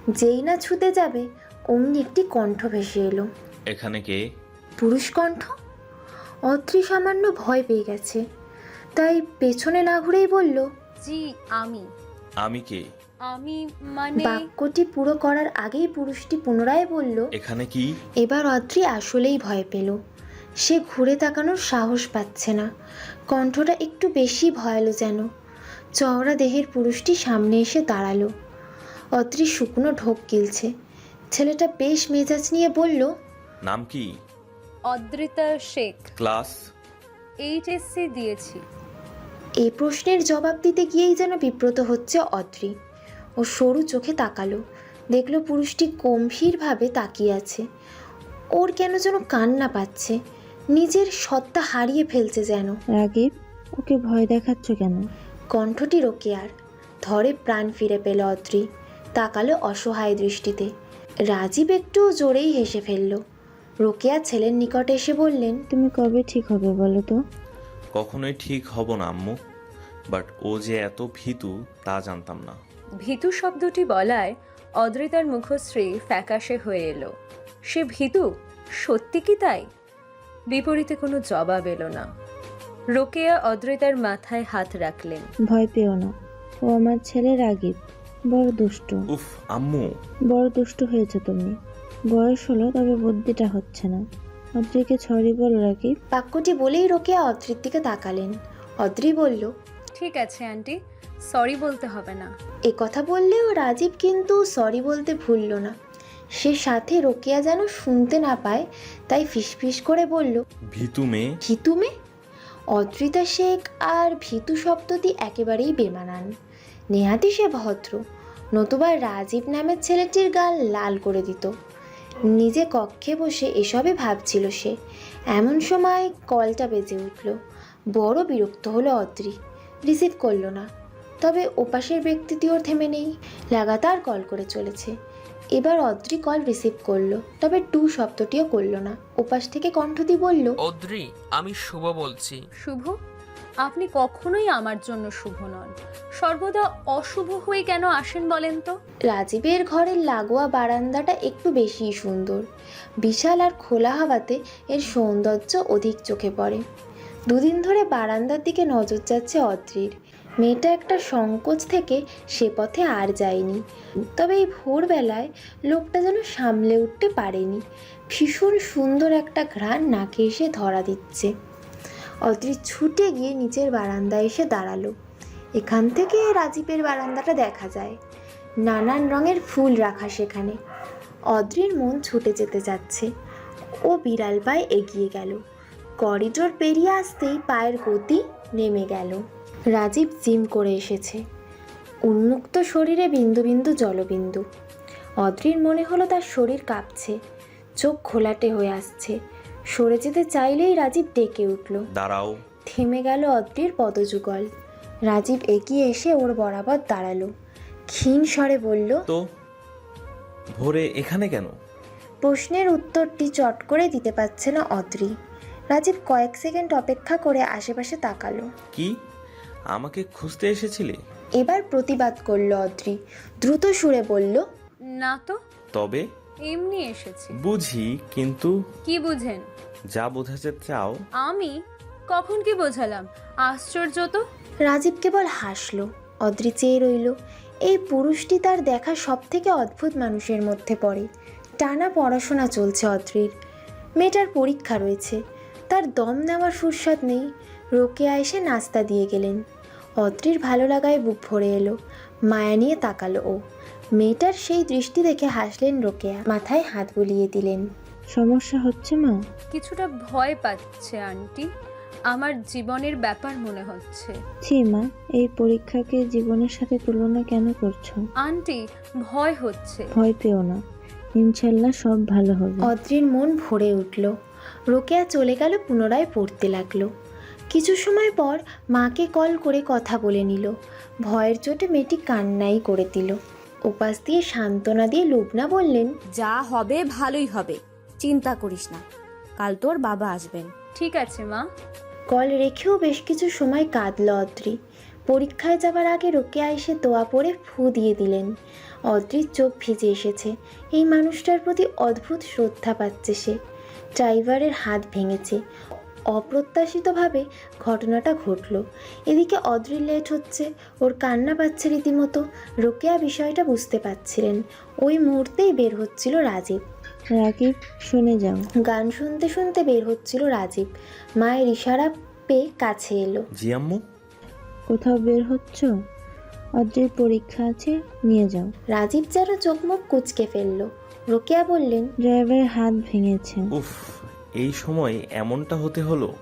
যেই না ছুতে যাবে অমনি একটি কণ্ঠ ভেসে এলো। এখানে কে? পুরুষ কণ্ঠ। অদ্রি সামান্য ভয় পেয়ে গেছে, তাই পেছনে না ঘুরেই বলল, জি আমি। আমি কে? আমি মানে। বাক্যটি পুরো করার আগেই পুরুষটি পুনরায় বলল, এখানে কি? এবার অদ্রি আসলেই ভয় পেল। সে ঘুরে তাকানোর সাহস পাচ্ছে না। কণ্ঠটা একটু বেশি ভয়ালো যেন। চওড়া দেহের পুরুষটি সামনে এসে দাঁড়ালো। অদ্রি শুকনো ঢোক গিলছে। ছেলেটা বেশ মেজাজ নিয়ে বলল, নাম কি? অদ্রিতা শেখ। ক্লাস? এইচএসসি দিয়েছি। এই প্রশ্নের জবাব দিতে গিয়েই যেন বিব্রত হচ্ছে অদ্রি। ও সরু চোখে তাকালো, দেখলো পুরুষটি গম্ভীরভাবে তাকিয়ে আছে। ওর কেন যেন কান্না পাচ্ছে, নিজের সত্তা হারিয়ে ফেলছে যেন। রাগীব, ওকে ভয় দেখাচ্ছ কেন? কণ্ঠটি রোকেয়ার। ধরে প্রাণ ফিরে পেল অদ্রি। তাকালো অসহায় দৃষ্টিতে। রাজীব একটু জোরেই হেসে ফেলল। রোকেয়া ছেলের নিকটে এসে বললেন, তুমি কবে ঠিক হবে বলো তো? কখনোই ঠিক হব না আম্মু, বাট ও যে এত ভীতু তা জানতাম না। ভীতু শব্দটি বলায় অদ্রিতার মুখশ্রী ফ্যাকাশে হয়ে এলো। সে ভীতু? সত্যি কি তাই? বিপরীতে কোনো জবাব এলো না। রোকেয়া অদ্রিতার মাথায় হাত রাখলেন। ভয় পেও না, ও আমার ছেলে রাগীব, বড় দুষ্টু। উফ আম্মু, বড় দুষ্টু হয়েছে তুমি। বয়স হলো, তবে বুদ্ধিটা হচ্ছে না। অদ্রিকে সরি বল রাগীব। বাক্যটি বলেই রোকেয়া অদ্রির দিকে তাকালেন। অদ্রি বলল, ঠিক আছে আন্টি, সরি বলতে হবে না। এ কথা বললেও রাজীব কিন্তু সরি বলতে ভুলল না। সে সাথে রোকেয়া যেন শুনতে না পায়, তাই ফিসফিস করে বলল, ভীতু মেয়ে। ভিতু মেয়ে? অদ্রিতা শেখ আর ভিতু শব্দটি একেবারেই বেমানান। নেহাতি সে ভদ্র, নতুবা রাজীব নামের ছেলেটির গাল লাল করে দিত। নিজে কক্ষে বসে এসবে ভাবছিল সে। এমন সময় কলটা বেজে উঠল। বড় বিরক্ত হলো অদ্রি। রিসিভ করলো না। তবে ওপাশের ব্যক্তিটিও থেমে নেই, লাগাতার কল করে চলেছে। এবার অদ্রি কল রিসিভ করলো, তবে টু শব্দটিও করলো না। ওপাশ থেকে কণ্ঠটি বলল, অদ্রি, আমি শুভ বলছি। শুভ? আপনি কখনোই আমার জন্য শুভ নন। সর্বদা অশুভ হয়ে কেন আসেন বলেন তো? রাজীবের ঘরের লাগোয়া বারান্দাটা একটু বেশিই সুন্দর। বিশাল আর খোলা হাওয়াতে এর সৌন্দর্য অধিক চোখে পড়ে। দুদিন ধরে বারান্দার দিকে নজর যাচ্ছে অদ্রির। মেয়েটা একটা সংকোচ থেকে সে পথে আর যায়নি। তবে এই ভোরবেলায় লোকটা যেন সামলে উঠতে পারেনি। ভীষণ সুন্দর একটা ঘ্রাণ নাকে এসে ধরা দিচ্ছে। অদ্রি ছুটে গিয়ে নিচের বারান্দায় এসে দাঁড়ালো। এখান থেকে রাজীবের বারান্দাটা দেখা যায়। নানান রঙের ফুল রাখা সেখানে। অদ্রির মন ছুটে যেতে যাচ্ছে। ও বিড়াল পায়ে এগিয়ে গেল। করিডোর পেরিয়ে আসতেই পায়ের গতি নেমে গেল। রাজীব জিম করে এসেছে। উন্মুক্ত শরীরে বিন্দু বিন্দু জলবিন্দু। অদ্রির মনে হলো তার শরীর কাঁপছে, চোখ ঘোলাটে হয়ে আসছে। সরে যেতে চাইলেই রাজীব ডেকে উঠল। দাঁড়াও। থেমে গেল অদ্রির পদযুগল। রাজীব এগিয়ে এসে ওর বরাবর দাঁড়ালো। ক্ষীণ স্বরে বলল, তো ভোরে এখানে কেন? প্রশ্নের উত্তরটি চট করে দিতে পারছে না অদ্রি। রাজীব কয়েক সেকেন্ড অপেক্ষা করে আশেপাশে তাকালো। কি আমাকে খুঁজতে এসেছিলে? এবার প্রতিবাদ করলো অদ্রি। দ্রুত সুরে বলল, না তো, তবে এমনি এসেছি। বুঝি, কিন্তু কি বুঝেন? যা বোঝাতে চাও। আমি কখন কি বোঝালাম? আশ্চর্য তো। রাজীব কেবল হাসলো। অদ্রি চেয়ে রইল। এই পুরুষটি তার দেখা সব থেকে অদ্ভুত মানুষের মধ্যে পড়ে। টানা পড়াশোনা চলছে অদ্রির। মেয়েটার পরীক্ষা রয়েছে, তার দম নেওয়ার ফুরসত নেই। রোকেয়া এসে নাস্তা দিয়ে গেলেন। অদ্রির ভালো লাগায় বুক ভরে এলো। মায়া নিয়ে তাকালো ও। মেয়েটার সেই দৃষ্টি দেখে হাসলেন রোকেয়া, মাথায় হাত বুলিয়ে দিলেন। সমস্যা হচ্ছে মা? কিছুটা ভয় পাচ্ছে আন্টি। আমার জীবনের ব্যাপার মনে হচ্ছে। ছি মা, এই পরীক্ষাকে জীবনের সাথে তুলনা কেন করছো? আন্টি, ভয় হচ্ছে। ভয় পেও না, ইনশাল্লাহ সব ভালো হবে। অদ্রির মন ভরে উঠল। রোকেয়া চলে গেল, পুনরায় পড়তে লাগলো। কিছু সময় পর মাকে কল করে কথা বলে নিল। ভয়ের চোটে মেয়েটি কান্নাই করে দিল। ওপাশ দিয়ে সান্ত্বনা দিয়ে লুবনা বললেন, যা হবে ভালোই হবে, চিন্তা করিস না, কাল তোর বাবা আসবেন। ঠিক আছে মা। কল রেখেও বেশ কিছু সময় কাঁদল অদ্রি। পরীক্ষায় যাবার আগে রোকেয়া এসে তোয়া পড়ে ফু দিয়ে দিলেন। অদ্রির চোখ ভিজে এসেছে। এই মানুষটার প্রতি অদ্ভুত শ্রদ্ধা পাচ্ছে সে। ড্রাইভারের হাত ভেঙেছে। অপ্রত্যাশিতভাবে ঘটনাটা ঘটল। এদিকে অদ্রির লেট হচ্ছে, ওর কান্না পাচ্ছে রীতিমতো। রোকেয়া বিষয়টা বুঝতে পারছিলেন। ওই মুহূর্তেই বের হচ্ছিল রাজীব। রাকিব, শুনে যাও। গান শুনতে শুনতে বের হচ্ছিল রাজীব। মায়ের ইশারা পেয়ে কাছে এলো। জি আম্মু। কোথাও বের হচ্ছ? অদ্রির পরীক্ষা আছে, নিয়ে যাও। রাজীব যেন চোখ মুখ কুঁচকে ফেললো। রোকেয়া বললেন, ড্রাইভারের হাত ভেঙেছে। উফ, এই সময় এমনটা হতে হলো।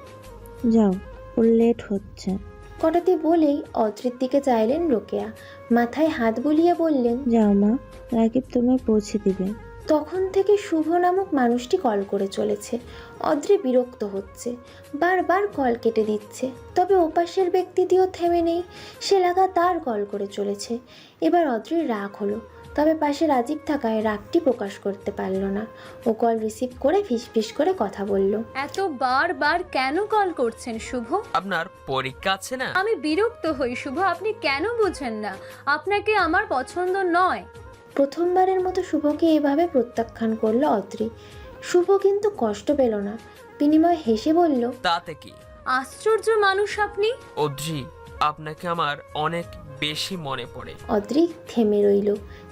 যাও, ওর লেট হচ্ছে। কথাটি বলেই অদ্রির দিকে চাইলেন রোকেয়া। মাথায় হাত বুলিয়ে বললেন, যাও মা, রাকিব তোমায় পৌঁছে দিবে। তখন থেকে শুভ নামক মানুষটি কল করে চলেছে। অদ্রি বিরক্ত হচ্ছে, বারবার কল কেটে দিচ্ছে। তবে ওপাশের ব্যক্তিটিও থেমে নেই, সে লাগাতার কল করে চলেছে। এবার অদ্রির রাগ হলো, তবে পাশে রাজীব থাকায় রাগটি প্রকাশ করতে পারল না। ও কল রিসিভ করে ফিসফিস করে কথা বলল, এত বারবার কেন কল করছেন শুভ? আপনার পরীক্ষা আছে না? আমি বিরক্ত হই শুভ, আপনি কেন বুঝেন না? আপনাকে আমার পছন্দ নয়। প্রথমবারের মতো শুভকে এভাবে প্রত্যাখ্যান করলো অদ্রি। শুভ কিন্তু কষ্ট পেল না, বিনিময়ে হেসে বলল, তাতে কি? আশ্চর্য মানুষ আপনি। অদ্রি, আপনাকে আমার অনেক বেশি মনে পড়ে। অদ্রি থেমে রইল,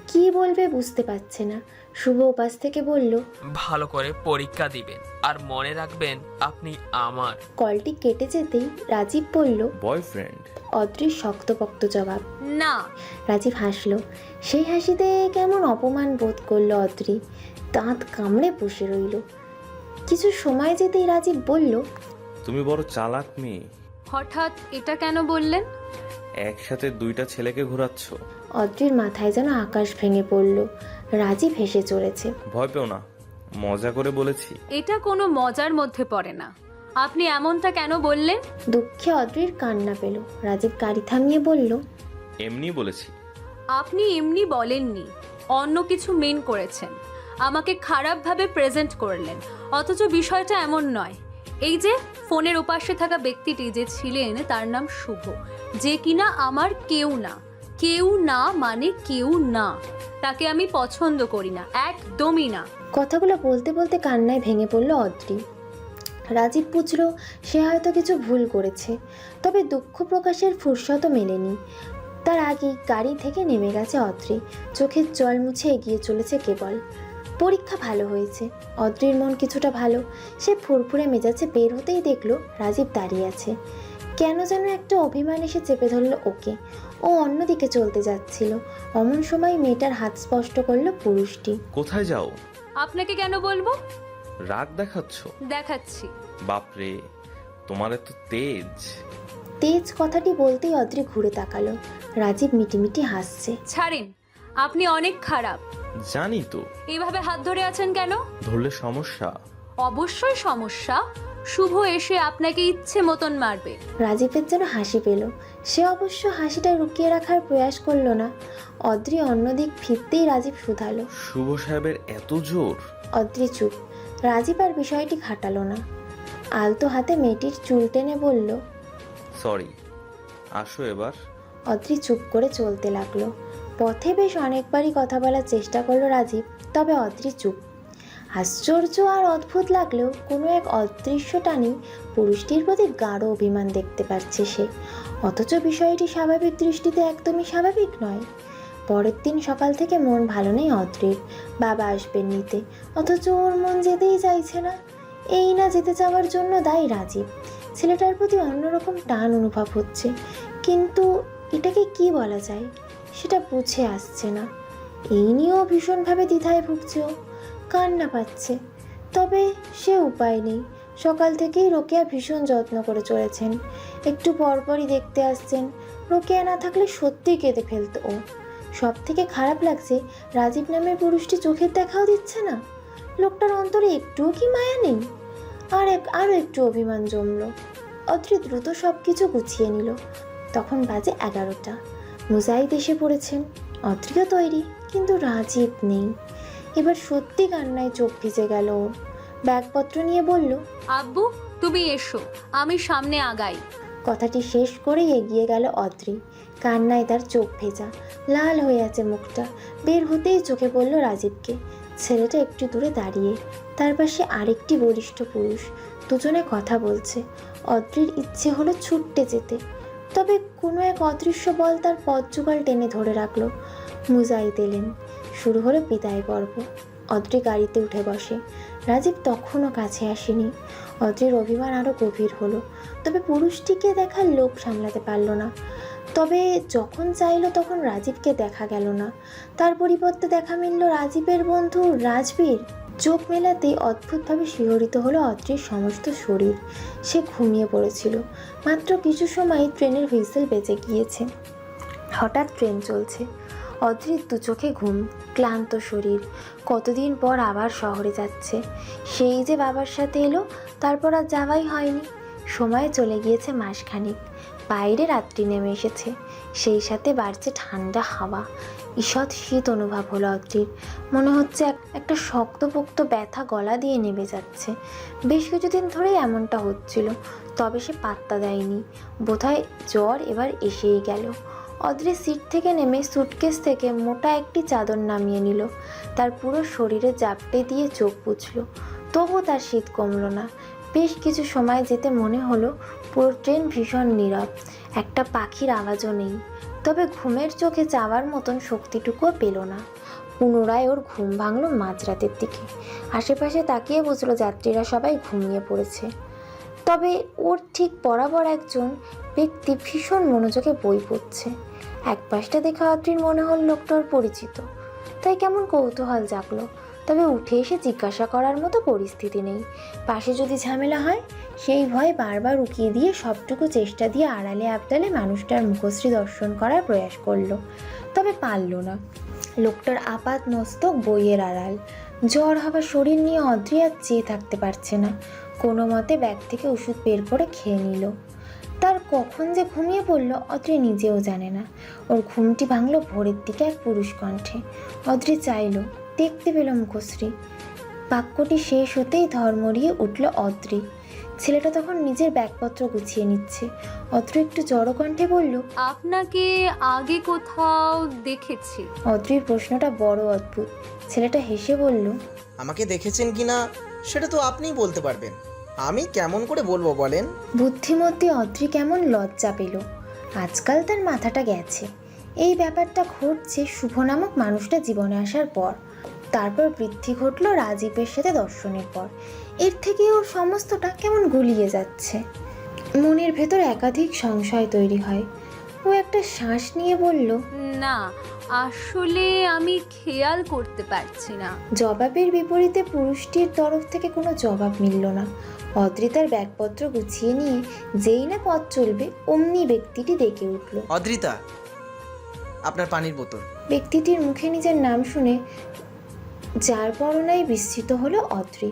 কি বলবে বুঝতে পারছে না। শুভ উপাস থেকে বলল, ভালো করে পরীক্ষা দিবেন আর মনে রাখবেন আপনি আমার। কলটি কেটে যেতেই রাজীব বলল, বয়ফ্রেন্ড? অদ্রির শক্তপোক্ত জবাব। না। রাজীব হাসলো, সেই হাসিতে কেমন অপমান বোধ করলো অদ্রি, দাঁত কামড়ে বসে রইল। কিছু সময় যেতেই রাজীব বলল, তুমি বড় চালাক মেয়ে। হঠাৎ এটা কেন বললেন? একসাথে দুইটা ছেলেকে ঘোরাচ্ছ। অদ্রির মাথায় যেন আকাশ ভেঙে পড়ল। রাজীব হেসে চলেছে। ভয় পেও না, মজা করে বলেছি। এটা কোনো মজার মধ্যে পড়ে না। আপনি এমনটা কেন বললেন? দুঃখে অদ্রির কান্না পেল। রাজীব গাড়ি থামিয়ে বলল, এমনি বলেছি। আপনি এমনি বলেননি, অন্য কিছু মেন করেছেন। আমাকে খারাপভাবে প্রেজেন্ট করলেন, অথচ বিষয়টা এমন নয়। এই যে ফোনের ওপাশে থাকা ব্যক্তিটি যে ছিলেন তার নাম শুভ, যে কিনা আমার কেউ না। কেউ না মানে কেউ না। তাকে আমি পছন্দ করি না, একদমই না। কথাগুলো বলতে বলতে কান্নায় ভেঙে পড়ল অদ্রি। রাজীব বুঝল সে হয়তো কিছু ভুল করেছে, তবে দুঃখ প্রকাশের ফুরসতও মেলেনি। তার আগেই গাড়ি থেকে নেমে গেছে অদ্রি, চোখের জল মুছে এগিয়ে চলেছে কেবল। পরীক্ষা ভালো হয়েছে। অদ্রির মন কিছুটা ভালো। সে ফুরফুরে মেজাজে বের হতেই দেখলো রাজীব দাঁড়িয়ে আছে। কেন যেন একটা অভিমান এসে চেপে ধরল ওকে। ও অন্যদিকে চলতে যাচ্ছিল। অমন সময় মেয়েটার হাত স্পষ্ট করলো পুরুষটি। কোথায় যাও? আপনাকে কেন বলবো? রাগ দেখাচ্ছ? দেখাচ্ছি। বাপরে, তোমার এত তেজ। তেজ কথাটি বলতেই অদ্রি ঘুরে তাকালো। রাজীব মিটিমিটি হাসছে। ছাড়েন, আপনি অনেক খারাপ। জানি তো। এইভাবে হাত ধরে আছেন কেন? ধরলে সমস্যা? অবশ্যই সমস্যা। শুভ এসে আপনাকে ইচ্ছে মতন মারবে। রাজীবের যেন হাসি পেল। সে অবশ্য হাসিটা লুকিয়ে রাখার প্রয়াস করলো না। অদ্রি অন্যদিক ফিরতেই রাজীব শুধালো, শুভ সাহেবের এত জোর? অদ্রি চুপ। রাজীব আর বিষয়টি ঘাটালো না। আলতো হাতে মেয়েটির চুল টেনে বলল, সরি, আসো এবার। অদ্রি চুপ করে চলতে লাগলো। পথে বেশ অনেকবারই কথা বলার চেষ্টা করলো রাজীব, তবে অদ্রি চুপ। আশ্চর্য আর অদ্ভুত লাগলেও কোনো এক অদৃশ্য টানি পুরুষটির প্রতি গাঢ় অভিমান দেখতে পাচ্ছে সে। অথচ বিষয়টি স্বাভাবিক দৃষ্টিতে একদমই স্বাভাবিক নয়। পরের দিন সকাল থেকে মন ভালো নেই অদ্রির। বাবা আসবেন নিতে, অথচ ওর মন যেতেই চাইছে না। এই না যেতে চাওয়ার জন্য দায়ী রাজীব। ছেলেটার প্রতি অন্যরকম টান অনুভব হচ্ছে, কিন্তু এটাকে কি বলা যায় সেটা বুঝে আসছে না। এই নিয়েও ভীষণভাবে দ্বিধায় ভুগছে ও, কান্না পাচ্ছে। তবে সে উপায় নেই। সকাল থেকেই রোকেয়া ভীষণ যত্ন করে চলেছেন। একটু পরপরই দেখতে আসছেন। রোকেয়া না থাকলে সত্যিই কেঁদে ফেলতো ও। সব থেকে খারাপ লাগছে, রাজীব নামের পুরুষটি চোখের দেখাও দিচ্ছে না। লোকটার অন্তরে একটুও কি মায়া নেই? আরও একটু অভিমান জমল। অদ্রি দ্রুত সব কিছু গুছিয়ে নিল। তখন বাজে 11টা। মুজাহিদ এসে পড়েছেন। অদ্রিও তৈরি, কিন্তু রাজীব নেই। এবার সত্যি কান্নায় চোখ ভিজে গেল ওর। ব্যাগপত্র নিয়ে বলল, আব্বু তুমি এসো, আমি সামনে আগাই। কথাটি শেষ করেই এগিয়ে গেল অদ্রি। কান্নায় তার চোখ ভেজা, লাল হয়ে আছে মুখটা। বের হতেই চোখে পড়ল রাজীবকে। ছেলেটা একটু দূরে দাঁড়িয়ে, তার পাশে আরেকটি বলিষ্ঠ পুরুষ। দুজনে কথা বলছে। অদ্রির ইচ্ছে হলো ছুটতে যেতে, তবে কোনো এক অদৃশ্য বল তার পথ যুগল টেনে ধরে রাখলো। মুজাহিদ এলেন। শুরু হলো বিদায় পর্ব। অদ্রি গাড়িতে উঠে বসে। রাজীব তখনও কাছে আসেনি। অদ্রির অভিমান আরও গভীর হলো, তবে পুরুষটিকে দেখার লোভ সামলাতে পারল না। তবে যখন চাইলো তখন রাজীবকে দেখা গেল না। তার পরিবর্তে দেখা মিলল রাজীবের বন্ধু রাজবীর। চোখ মেলাতেই অদ্ভুতভাবে শিহরিত হলো অদ্রির সমস্ত শরীর। সে ঘুমিয়ে পড়েছিল। মাত্র কিছু সময় ট্রেনের হুইসেল বেজে গিয়েছে। হঠাৎ ট্রেন চলছে। অদ্রির দু চোখে ঘুম, ক্লান্ত শরীর। কতদিন পর আবার শহরে যাচ্ছে। সেই যে বাবার সাথে এলো, তারপর আর যাওয়াই হয়নি। সময় চলে গিয়েছে মাসখানেক। বাইরে রাত্রি নেমে এসেছে, সেই সাথে বাড়ছে ঠান্ডা হাওয়া। ঈষৎ শীত অনুভব হলো অদ্রির। মনে হচ্ছে একটা শক্তপোক্ত ব্যথা গলা দিয়ে নেমে যাচ্ছে। বেশ কিছুদিন ধরেই এমনটা হচ্ছিল, তবে সে পাত্তা দেয়নি। বোধহয় জ্বর এবার এসেই গেল। অদ্রি সিট থেকে নেমে সুটকেস থেকে মোটা একটি চাদর নামিয়ে নিল। তার পুরো শরীরে জাপটে দিয়ে চোখ পুছল, তবু তার শীত কমল না। বেশ কিছু সময় যেতে মনে হলো পুরো ট্রেন ভীষণ নীরব, একটা পাখির আওয়াজও নেই। তবে ঘুমের চোখে চাওয়ার মতন শক্তিটুকুও পেল না। পুনরায় ওর ঘুম ভাঙল মাঝরাতের দিকে। আশেপাশে তাকিয়ে বুঝলো যাত্রীরা সবাই ঘুমিয়ে পড়েছে। তবে ওর ঠিক বরাবর একজন ব্যক্তি ভীষণ মনোযোগে বই পড়ছে। এক পাশটা দেখে অদ্রির মনে হল লোকটার পরিচিত, তাই কেমন কৌতূহল জাগলো। তবে উঠে এসে জিজ্ঞাসা করার মতো পরিস্থিতি নেই। পাশে যদি ঝামেলা হয় সেই ভয় বারবার উকিয়ে দিয়ে সবটুকু চেষ্টা দিয়ে আড়ালে আবদালে মানুষটার মুখশ্রী দর্শন করার প্রয়াস করলো, তবে পারল না। লোকটার আপাত মস্তক বইয়ের আড়াল, জ্বর হওয়া শরীর নিয়ে অদ্রি আর চেয়ে থাকতে পারছে না। কোনো মতে ব্যাগ থেকে ওষুধ বের করে খেয়ে নিল। তার কখন যে ঘুমিয়ে পড়ল অদ্রি নিজেও জানে না। ওর ঘুমটি ভাঙল ভোরের দিকে এক পুরুষ কণ্ঠে। অদ্রি চাইল, দেখতে পেল মুখশ্রী। বাক্যটি শেষ হতেই ধর্মরিয়ে উঠল অদ্রি। ছেলেটা তখন নিজের ব্যাগপত্র গুছিয়ে নিচ্ছে। অদ্রি একটু জড়ো কণ্ঠে বলল, আপনাকে আগে কোথাও দেখেছি। অদ্রির প্রশ্নটা বড় অদ্ভুত। ছেলেটা হেসে বলল, আমাকে দেখেছেন কি না সেটা তো আপনিই বলতে পারবেন, আমি কেমন করে বলবো বলেন। বুদ্ধিমতী অদ্রি কেমন লজ্জা পেল। আজকাল তার মাথাটা গেছে। এই ব্যাপারটা ঘটছে শুভ নামক মানুষটা জীবনে আসার পর। তারপর বৃদ্ধি ঘটল রাজীবের সাথে দর্শনের পর। এর থেকে ওর সমস্তটা কেমন গুলিয়ে যাচ্ছে। মনের ভেতর একাধিক সংশয় তৈরি হয়। ও একটা শ্বাস নিয়ে বলল, না, আসলে আমি খেয়াল করতে পারছি না। জবাবের বিপরীতে পুরুষটির তরফ থেকে কোনো জবাব মিলল না। অদ্রি তার ব্যাগপত্র গুছিয়ে নিয়ে যেই না পথ চলবে অমনি ব্যক্তিটি ডেকে উঠল, অদ্রিতা, আপনার পানির বোতল। ব্যক্তিটির মুখে নিজের নাম শুনে যার পরনায় বিস্মিত হলো অদ্রি।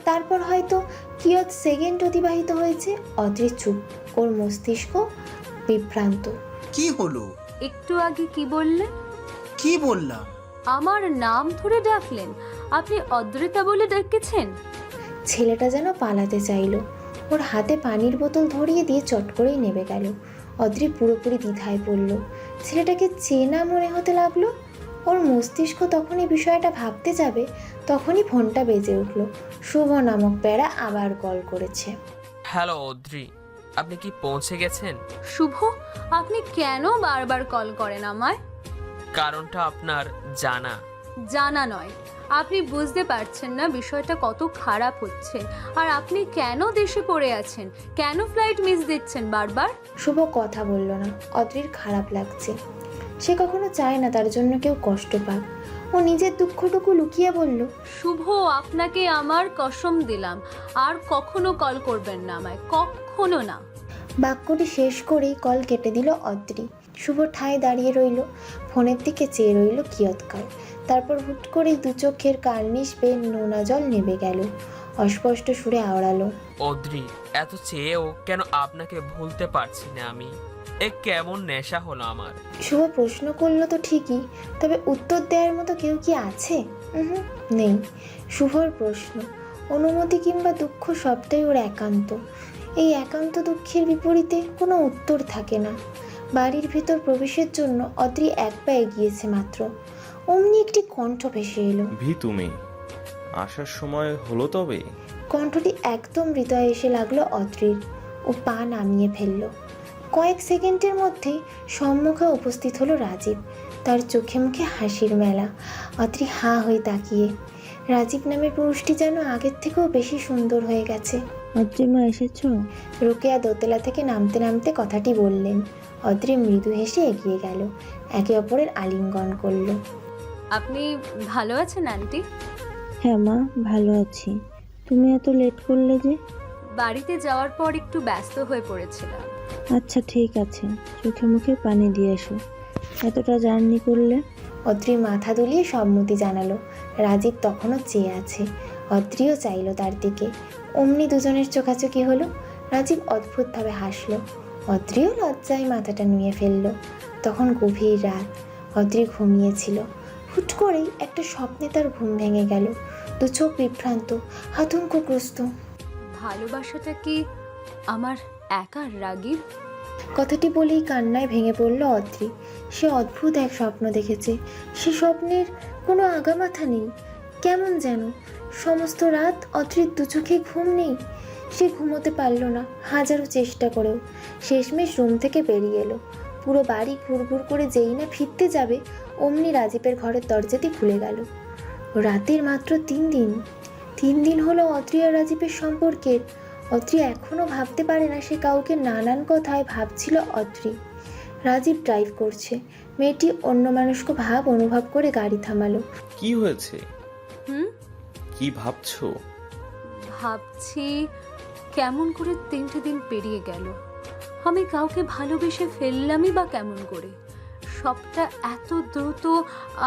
তারপর হয়তো কিয়ৎ সেকেন্ড অতিবাহিত হয়েছে। অদ্রি চুপ, ওর মস্তিষ্ক বিভ্রান্ত। কি হলো? একটু আগে কি বললেন? কি বললাম? আমার নাম ধরে ডাকলেন। আপনি অদ্রিতা বলে ডেকেছেন? ছেলেটা যেন পালাতে চাইল। ওর হাতে পানির বোতল ধরিয়ে দিয়ে চট করেই নেমে গেল। অদ্রি পুরোপুরি দ্বিধায় পড়ল। ছেলেটাকে চেনা মনে হতে লাগলো। ওর মস্তিষ্ক তখনই বিষয়টা ভাবতে যাবে তখনই ফোনটা বেজে উঠল। শুভ নামক প্যারা আবার কল করেছে। হ্যালো অদ্রি, আপনি কি পৌঁছে গেছেন? শুভ, আপনি কেন বারবার কল করেন আমায়? কারণটা আপনার জানা। জানা নয়, আপনি বুঝতে পারছেন না বিষয়টা কত খারাপ হচ্ছে। আর আপনি কেন দেশে পড়ে আছেন, কেন ফ্লাইট মিস দিচ্ছেন বারবার? শুভ কথা বলল না। অদ্রির খারাপ লাগছে। সে কখনো চায় না তার জন্য কেউ কষ্ট পাক। ও নিজের দুঃখটুকু লুকিয়ে বলল, শুভ, আপনাকে আমার কসম দিলাম আর কখনো কল করবেন না আমায়, কখনো না। বাক্যটি শেষ করেই কল কেটে দিল অদ্রি। শুভ ঠায় দাঁড়িয়ে রইল, ফোনের দিকে চেয়ে রইল কিয়ৎকাল। তারপর হুট করেই দু চোখের কার্নিশ বেয়ে নোনা জল নেমে গেল। অস্পষ্ট সুরে আওড়ালো, অদ্রি, এত চেয়েও কেন আপনাকে ভুলতে পারছি না আমি? এ কেমন নেশা হলো আমার। শুভ প্রশ্ন করলো তো ঠিকই, তবে উত্তর দেওয়ার মতো কেউ কি আছে? নেই। শুভর প্রশ্ন, অনুমতি কিংবা দুঃখ সবটাই ওর একান্ত। এই একান্ত দুঃখের বিপরীতে কোনো উত্তর থাকে না। বাড়ির ভিতর প্রবেশের জন্য অদ্রি এক পা এগিয়েছে মাত্র, অমনি একটি কণ্ঠ ভেসে এলো। তুমি আসার সময় হলো তবে? কণ্ঠটি একদম হৃদয়ে এসে লাগলো অদ্রির। ও পা নামিয়ে ফেলল। কয়েক সেকেন্ডের মধ্যেই সম্মুখে উপস্থিত হলো রাজীব। তার চোখে মুখে হাসির মেলা। অদ্রি হাঁ হয়ে তাকিয়ে। রাজীব নামের পুরুষটি যেন আগের থেকেও বেশি সুন্দর হয়ে গেছে। অদ্রিমা এসেছো? রোকেয়া দোতলা থেকে নামতে নামতে কথাটি বললেন। অদ্রি মৃদু হেসে এগিয়ে গেল। একে অপরের আলিঙ্গন করল। আপনি ভালো আছেন আন্টি? হ্যাঁ মা, ভালো আছি। তুমি এত লেট করলে যে? বাড়িতে যাওয়ার পর একটু ব্যস্ত হয়ে পড়েছিলাম। আচ্ছা ঠিক আছে, চোখে মুখে পানি দিয়ে এসো। এতটা জার্নি করলে? অদ্রি মাথা দুলিয়ে সম্মতি জানালো। রাজীব তখনও চেয়ে আছে। অদ্রিও চাইল তার দিকে। অমনি দুজনের চোখাচোখি হলো। রাজীব অদ্ভুতভাবে হাসলো। অদ্রিও লজ্জায় মাথাটা নুয়ে ফেললো। তখন গভীর রাত। অদ্রি ঘুমিয়েছিল। হুট করেই একটা স্বপ্নে তার ঘুম ভেঙে গেল। দু চোখ বিভ্রান্ত, আতঙ্কগ্রস্ত। ভালোবাসাটা কি আমার একার, রাগীব? কথাটি বলেই কান্নায় ভেঙে পড়ল অদ্রি। সে অদ্ভুত এক স্বপ্ন দেখেছে। সে স্বপ্নের কোনো আগামাথা নেই। কেমন যেন সমস্ত রাত অদ্রির দু চোখে ঘুম নেই। সে ঘুমোতে পারল না হাজারো চেষ্টা করেও। শেষমেশ রুম থেকে বেরিয়ে এলো। পুরো বাড়ি ঘুরঘুর করে যেই না ফিরতে যাবে অমনি রাজীবের ঘরের দরজাটি খুলে গেল। রাতের মাত্র 3 দিন হলো অদ্রি আর রাজীবের সম্পর্কের। অদ্রি এখনও ভাবতে পারে না সে কাউকে নানান কথায় ভাবছিল অদ্রি। রাজীব ড্রাইভ করছে। মেয়েটি অন্যমনস্ক ভাব অনুভব করে গাড়ি থামালো। কি হয়েছে? হুম কি ভাবছো? ভাবছি কেমন করে 3টে দিন পেরিয়ে গেল। আমি কাউকে ভালোবেসে ফেললামই বা কেমন করে? সবটা এত দ্রুত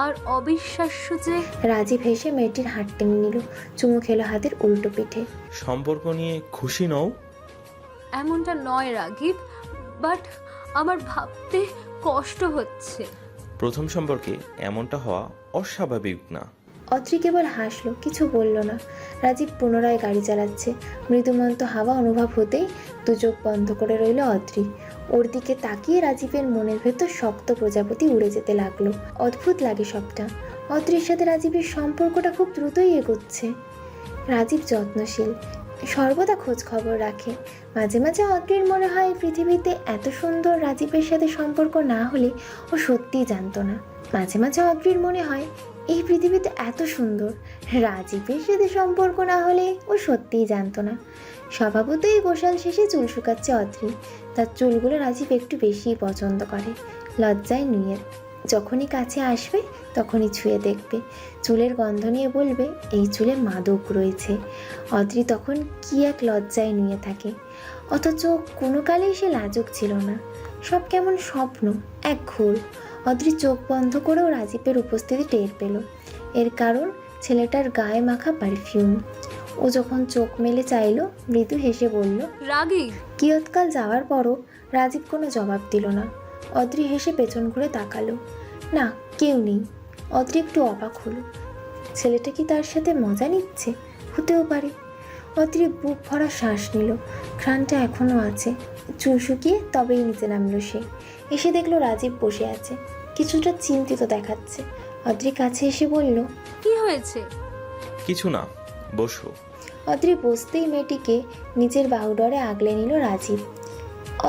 আর অবিশ্বাস্য যে। রাজীব হেসে মেয়েটির হাত টেনে নিল, চুমু খেলো হাতের উল্টো পিঠে। সম্পর্ক নিয়ে খুশি নও? এমনটা নয় রাগীব, বাট আমার ভাবতে কষ্ট হচ্ছে। প্রথম সম্পর্কে এমনটা হওয়া অস্বাভাবিক না। অদ্রি কেবল হাসলো, কিছু বলল না। রাজীব পুনরায় গাড়ি চালাচ্ছে। মৃদুমন্ত হাওয়া অনুভব হতেই দু চোখ বন্ধ করে রইল অদ্রি। ওর দিকে তাকিয়ে রাজীবের মনের ভেতর শক্ত প্রজাপতি উড়ে যেতে লাগলো। অদ্ভুত লাগে সবটা। অদ্রির সাথে রাজীবের সম্পর্কটা খুব দ্রুতই এগোচ্ছে। রাজীব যত্নশীল, সর্বদা খোঁজ খবর রাখে। মাঝে মাঝে অদ্রির মনে হয় পৃথিবীতে এত সুন্দর রাজীবের সাথে সম্পর্ক না হলে ও সত্যিই জানতো না। মাঝে মাঝে অদ্রির মনে হয় এই পৃথিবীতে এত সুন্দর রাজীবের সাথে সম্পর্ক না হলে ও সত্যিই জানতো না। স্বভাবতই গোশাল শেষে চুল শুকাচ্ছে অদ্রি। তার চুলগুলো রাজীব একটু বেশিই পছন্দ করে। লজ্জায় নুয়ে যখনই কাছে আসবে তখনই ছুঁয়ে দেখবে। চুলের গন্ধ নিয়ে বলবে এই চুলে মাদক রয়েছে। অদ্রি তখন কি এক লজ্জায় নুয়ে থাকে। অথচ কোনো কালেই সে লাজুক ছিল না। সব কেমন স্বপ্ন, এক ঘোর। অদ্রি চোখ বন্ধ করেও রাজীবের উপস্থিতি টের পেল। এর কারণ ছেলেটার গায়ে মাখা পারফিউম। ও যখন চোখ মেলে চাইল মৃদু হেসে বলল রাগীব। কিয়ৎকাল যাওয়ার পরও রাজীব কোনো জবাব দিল না। অদ্রি হেসে পেছন ঘুরে তাকালো। না, কেউ নেই। অদ্রি একটু অবাক হলো। ছেলেটা কি তার সাথে মজা নিচ্ছে? হতেও পারে। অদ্রি বুক ভরা শ্বাস নিল। ঘ্রাণটা এখনও আছে। চুল শুকিয়ে তবেই নিচে নামলো সে। এসে দেখলো রাজীব বসে আছে, কিছুটা চিন্তিত দেখাচ্ছে। অদ্রি কাছে এসে বলল কি হয়েছে? কিছু না, বসো। অদ্রি বসতেই মেয়েটিকে নিজের বাহুডরে আগলে নিল রাজীব।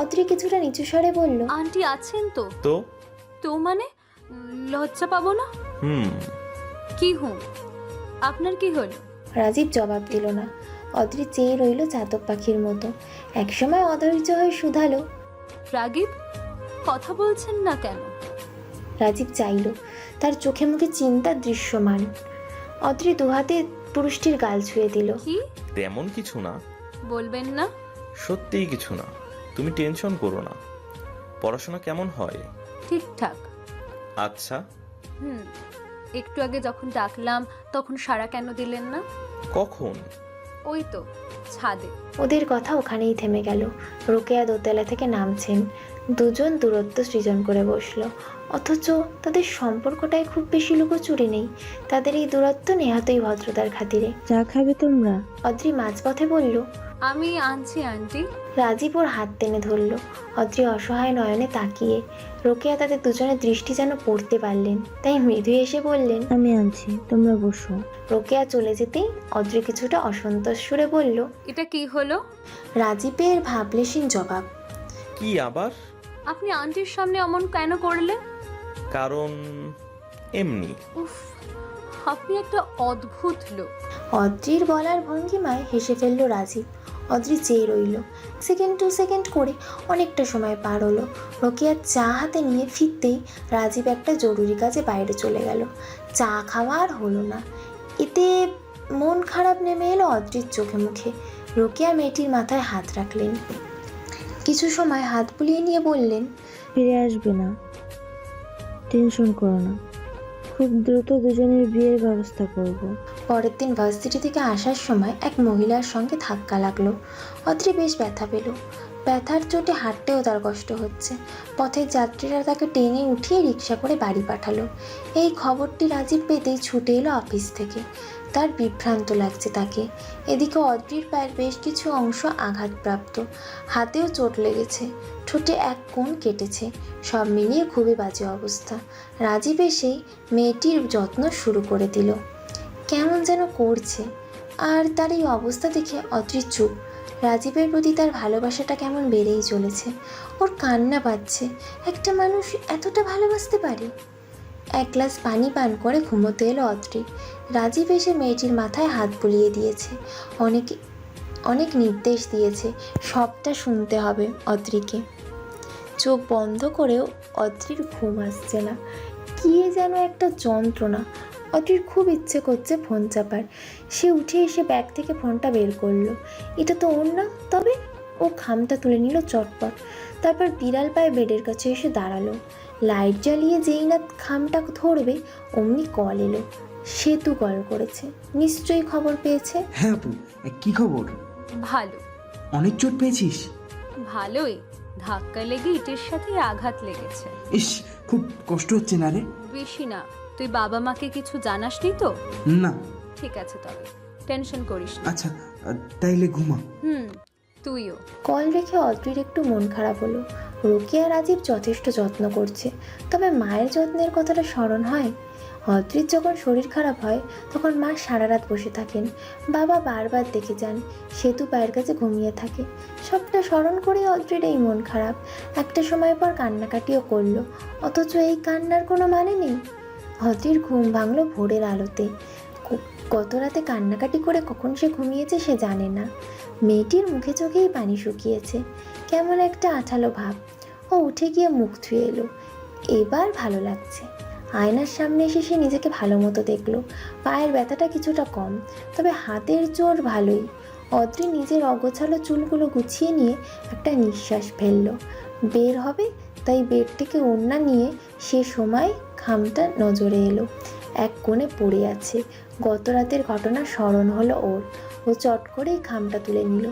অদ্রি কিছুটা নিচু স্বরে বলল আন্টি আছেন তো? তো তো মানে লজ্জা পাবো না? কি হুম, আপনার কি হলো? রাজীব জবাব দিল না। অদ্রি চেয়ে রইল চাতক পাখির মতো। একসময় অধৈর্য হয়ে শুধালো রাগীব, কথা বলছেন না কেন? রাজীব চাইল, তার চোখে মুখে চিন্তা দৃশ্যমান। অদ্রি দুহাতে পুরুষটির গাল ছুঁয়ে দিল। কি? তেমন কিছু না। বলবেন না? সত্যিই কিছু না, তুমি টেনশন করো না। পড়াশোনা কেমন হয়? ঠিকঠাক। আচ্ছা। একটু আগে যখন ডাকলাম তখন সাড়া কেন দিলেন না? কখন? ওই তো ছাদে। ওদের কথা ওখানেই থেমে গেল। রোকেয়া দোতলা থেকে নামছেন। দুজন দূরত্ব সৃজন করে বসলো। অথচ তাদের সম্পর্কটায় খুব বেশি লুকোচুরি নেই। তাদের এই দূরত্ব নেহাতই ভদ্রতার খাতিরে। চা খাবে তোমরা? অদ্রি মাঝপথে বলল আমি আনছি আন্টি। রাজীব ওর হাত টেনে ধরল। অদ্রি অসহায় নয়নে তাকিয়ে। রোকেয়া তাদের দুজনের দৃষ্টি যেন পড়তে পারলেন, তাই মৃদু এসে বললেন আমি আনছি, তোমরা বসো। রোকেয়া চলে যেতেই অদ্রি কিছুটা অসন্তোষ সুরে বলল এটা কি হলো? রাজীবের ভাবলেশীন জবাব। কি আবার? আপনি আন্টির সামনে অমন কেন করলেন? কারণ এমনি। উফ, আপনি একটা অদ্ভুত লোক। অদ্রির বলার ভঙ্গিমায় হেসে ফেলল রাজীব। অদ্রি চেয়ে রইল। সেকেন্ড টু সেকেন্ড করে অনেকটা সময় পার হলো। রোকেয়ার চা হাতে নিয়ে ফিরতেই রাজীব একটা জরুরি কাজে বাইরে চলে গেল। চা খাওয়া আর হলো না। এতে মন খারাপ নেমে এলো অদ্রির চোখে মুখে। রোকেয়া মেয়েটির মাথায় হাত রাখলেন। কিছু সময় হাত বুলিয়ে নিয়ে বললেন ফিরে আসবে না, টেনশন করো না, খুব দ্রুত দুজনের বিয়ের ব্যবস্থা করব। পরের দিন ভার্সিটি থেকে আসার সময় এক মহিলার সঙ্গে ধাক্কা লাগলো। অদ্রি বেশ ব্যথা পেল। ব্যথার চোটে হাঁটতেও তার কষ্ট হচ্ছে। পথের যাত্রীরা তাকে টেনে উঠিয়ে রিক্সা করে বাড়ি পাঠালো। এই খবরটি রাজীব পেতেই ছুটে এলো অফিস থেকে। তার বিভ্রান্ত লাগছে তাকে। এদিকে অদ্রির পায়ের বেশ কিছু অংশ আঘাতপ্রাপ্ত, হাতেও চোট লেগেছে, ঠোঁটে এক কোণ কেটেছে। সব মিলিয়ে খুবই বাজে অবস্থা। রাজীব এসেই মেয়েটির যত্ন শুরু করে দিল। কেমন যেন করছে। আর তার এই অবস্থা দেখে অদ্রি চুপ। রাজীবের প্রতি তার ভালোবাসাটা কেমন বেড়েই চলেছে। ওর কান্না পাচ্ছে। একটা মানুষ এতটা ভালোবাসতে পারে? এক গ্লাস পানি পান করে ঘুমোতে এলো অদ্রি। রাজীব এসে মেয়েটির মাথায় হাত বুলিয়ে দিয়েছে। অনেক নির্দেশ দিয়েছে, সবটা শুনতে হবে অদ্রিকে। চোখ বন্ধ করেও অদ্রির ঘুম আসছে না। কী যেন একটা যন্ত্রণা। অদ্রির খুব ইচ্ছে করছে ফোন চাপার। সে উঠে এসে ব্যাগ থেকে ফোনটা বের করলো। এটা তো ওর না। তবে ও খামটা তুলে নিল চটপট। তারপর বিড়াল পায়ে বেডের কাছে এসে দাঁড়ালো। লাইট জ্বালিয়ে যেই না খামটা ধরবে অমনি কল এলো। সেতু কল করেছে, নিশ্চয়ই খবর পেয়েছে। হ্যাঁ আপু, কি খবর? ভালো। অনেক চোট পেয়েছিস? ভালোই, ধাক্কা লেগে ইটের সাথে আঘাত লেগেছে। ইস, খুব কষ্ট হচ্ছে না রে? বেশি না। তুই বাবা মাকে কিছু জানাসনি তো? না। ঠিক আছে, তবে টেনশন করিস না। আচ্ছা, তাইলে ঘুমা। তুইও। কল রেখে অদ্রির একটু মন খারাপ হলো। রোকেয়া রাজীব যথেষ্ট যত্ন করছে, তবে মায়ের যত্নের কথাটা স্মরণ হয়? অদ্রির যখন শরীর খারাপ হয় তখন মা সারা রাত বসে থাকেন। বাবা বারবার দেখে যান, সেতু পায়ের কাছে ঘুমিয়ে থাকে। সবটা স্মরণ করে অদ্রির এই মন খারাপ। একটা সময় পর কান্নাকাটিও করলো, অথচ এই কান্নার কোনো মানে নেই। অদ্রির ঘুম ভাঙলো ভোরের আলোতে। গত রাতে কান্নাকাটি করে কখন সে ঘুমিয়েছে সে জানে না। মেয়েটির মুখে চোখেই পানি শুকিয়েছে, কেমন একটা আঠালো ভাব। ও উঠে গিয়ে মুখ ধুয়ে এলো। এবার ভালো লাগছে। আয়নার সামনে এসে সে নিজেকে ভালো মতো দেখলো। পায়ের ব্যথাটা কিছুটা কম, তবে হাতের জোর ভালোই। অদ্রি নিজের অগোছালো চুলগুলো গুছিয়ে নিয়ে একটা নিঃশ্বাস ফেললো। বের হবে তাই বেড থেকে ওড়না নিয়ে সে সময় খামটা নজরে এলো। এক কোণে পড়ে আছে। গত রাতের ঘটনা স্মরণ হলো ওর। ও চট করেই খামটা তুলে নিল।